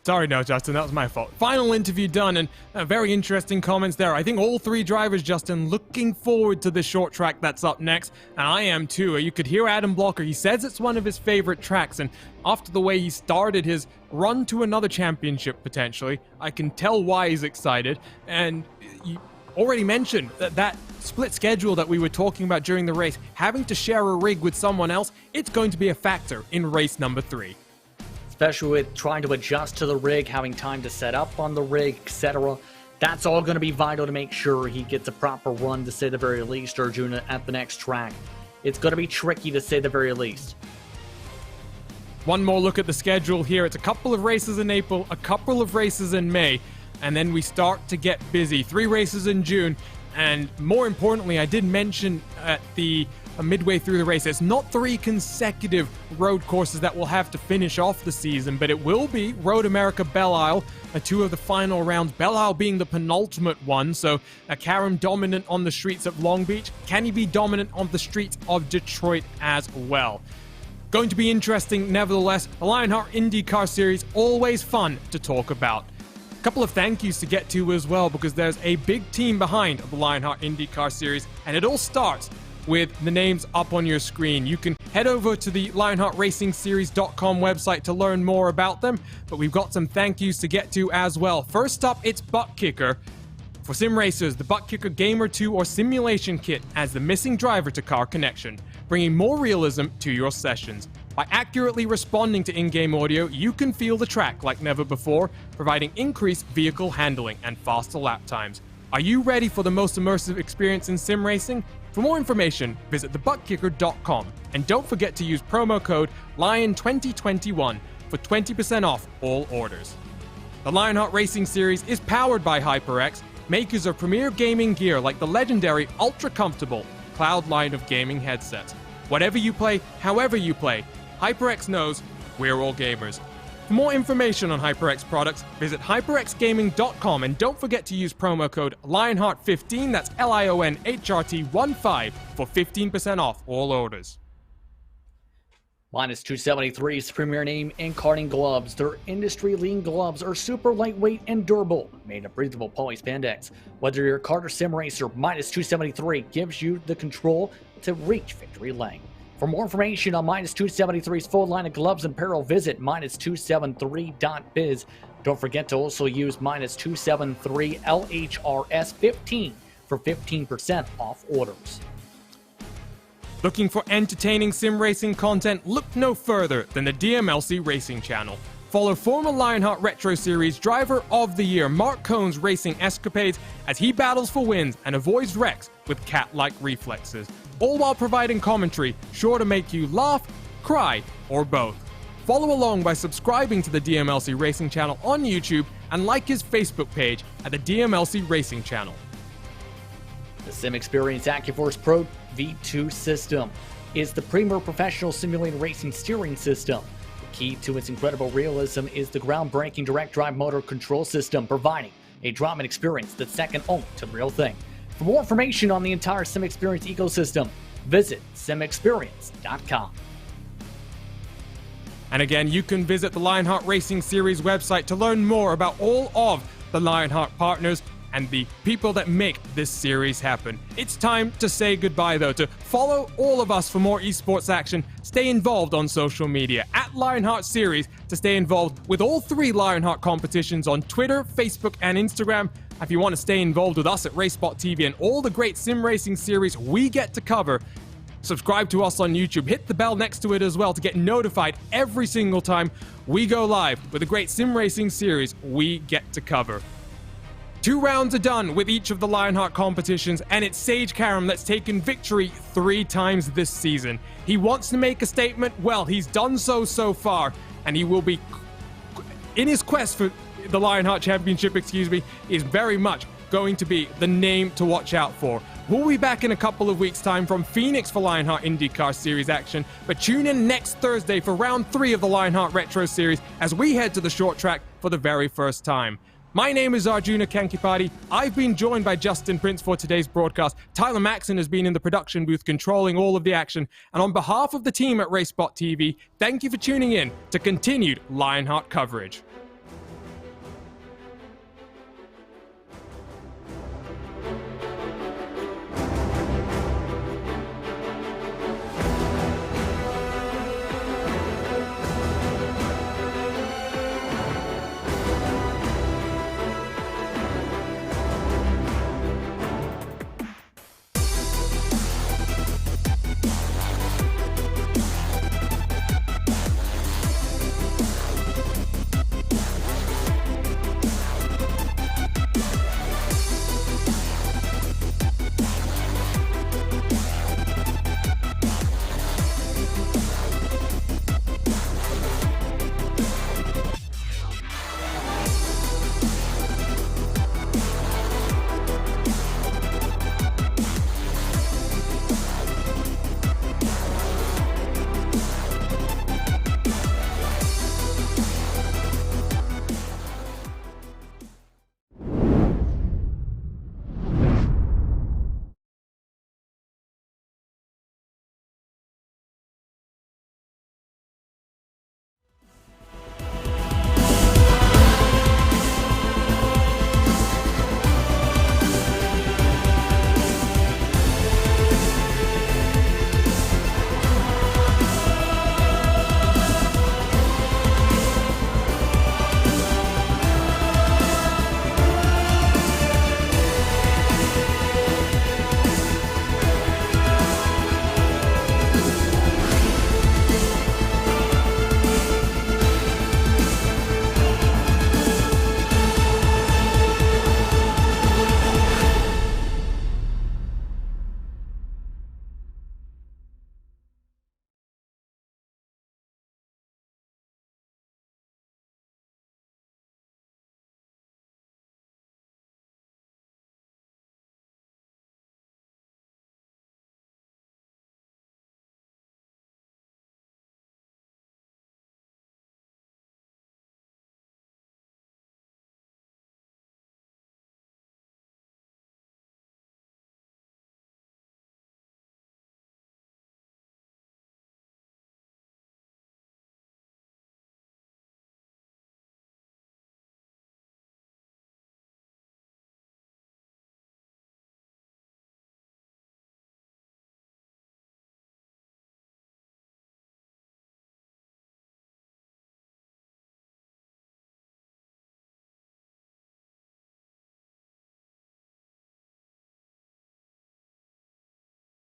Sorry, no, Justin, that was my fault. Final interview done, and very interesting comments there. I think all 3 drivers, Justin, looking forward to the short track that's up next, and I am too. You could hear Adam Blocker. He says it's one of his favorite tracks, and after the way he started his run to another championship, potentially, I can tell why he's excited. And you already mentioned that split schedule that we were talking about during the race, having to share a rig with someone else, it's going to be a factor in race number 3. especially with trying to adjust to the rig, having time to set up on the rig, etc. That's all going to be vital to make sure he gets a proper run, to say the very least, Arjuna, at the next track. It's going to be tricky, to say the very least. One more look at the schedule here. It's a couple of races in April, a couple of races in May, and then we start to get busy. 3 races in June, and more importantly, I did mention at the midway through the race, it's not 3 consecutive road courses that will have to finish off the season, but it will be Road America Belle Isle, 2 of the final rounds, Belle Isle being the penultimate one. So Karam dominant on the streets of Long Beach. Can he be dominant on the streets of Detroit as well? Going to be interesting nevertheless. The Lionheart IndyCar Series, always fun to talk about. A couple of thank yous to get to as well, because there's a big team behind the Lionheart IndyCar Series, and it all starts with the names up on your screen. You can head over to the LionheartRacingSeries.com website to learn more about them, but we've got some thank yous to get to as well. First up, it's Buttkicker. For sim racers, the Buttkicker Gamer 2 or Simulation Kit adds the missing driver-to-car connection, bringing more realism to your sessions. By accurately responding to in-game audio, you can feel the track like never before, providing increased vehicle handling and faster lap times. Are you ready for the most immersive experience in sim racing? For more information, visit thebuttkicker.com, and don't forget to use promo code LION2021 for 20% off all orders. The Lionheart Racing Series is powered by Hyperx, makers of premier gaming gear like the legendary ultra-comfortable Cloud line of gaming headsets. Whatever you play, however you play, Hyperx knows we're all gamers. For more information on Hyperx products, visit hyperxgaming.com, and don't forget to use promo code Lionheart15, that's LIONHRT15, for 15% off all orders. Minus 273's premier name in karting gloves. Their industry-leading gloves are super lightweight and durable, made of breathable polyspandex. Whether you're a kart or sim racer, Minus 273 gives you the control to reach victory lane. For more information on Minus 273's full line of gloves and apparel, visit minus273.biz. Don't forget to also use Minus 273 LHRS15 for 15% off orders. Looking for entertaining sim racing content? Look no further than the DMLC Racing channel. Follow former Lionheart Retro Series Driver of the Year Mark Cohn's racing escapades as he battles for wins and avoids wrecks with cat-like reflexes, all while providing commentary sure to make you laugh, cry, or both. Follow along by subscribing to the DMLC Racing channel on YouTube and like his Facebook page at the DMLC Racing channel. The Sim Experience AccuForce Pro V2 system is the premier professional simulated racing steering system. The key to its incredible realism is the groundbreaking direct drive motor control system, providing a driving experience that's second only to the real thing. For more information on the entire Sim Experience ecosystem, visit simexperience.com. And again, you can visit the Lionheart Racing Series website to learn more about all of the Lionheart partners and the people that make this series happen. It's time to say goodbye, though. To follow all of us for more esports action, stay involved on social media at Lionheart Series to stay involved with all 3 Lionheart competitions on Twitter, Facebook, and Instagram. If you want to stay involved with us at racespottv and all the great sim racing series we get to cover, subscribe to us on YouTube. Hit the bell next to it as well to get notified every single time we go live with the great sim racing series we get to cover. 2 rounds are done with each of the Lionheart competitions, and it's Sage Karam that's taken victory 3 times this season. He wants to make a statement. Well, he's done so far, and he will be, in his quest for the Lionheart Championship, is very much going to be the name to watch out for. We'll be back in a couple of weeks' time from Phoenix for Lionheart IndyCar Series action, but tune in next Thursday for round 3 of the Lionheart Retro Series as we head to the short track for the very first time. My name is Arjuna Kankipati. I've been joined by Justin Prince for today's broadcast. Tyler Maxon has been in the production booth controlling all of the action. And on behalf of the team at RaceSpot TV, thank you for tuning in to continued Lionheart coverage.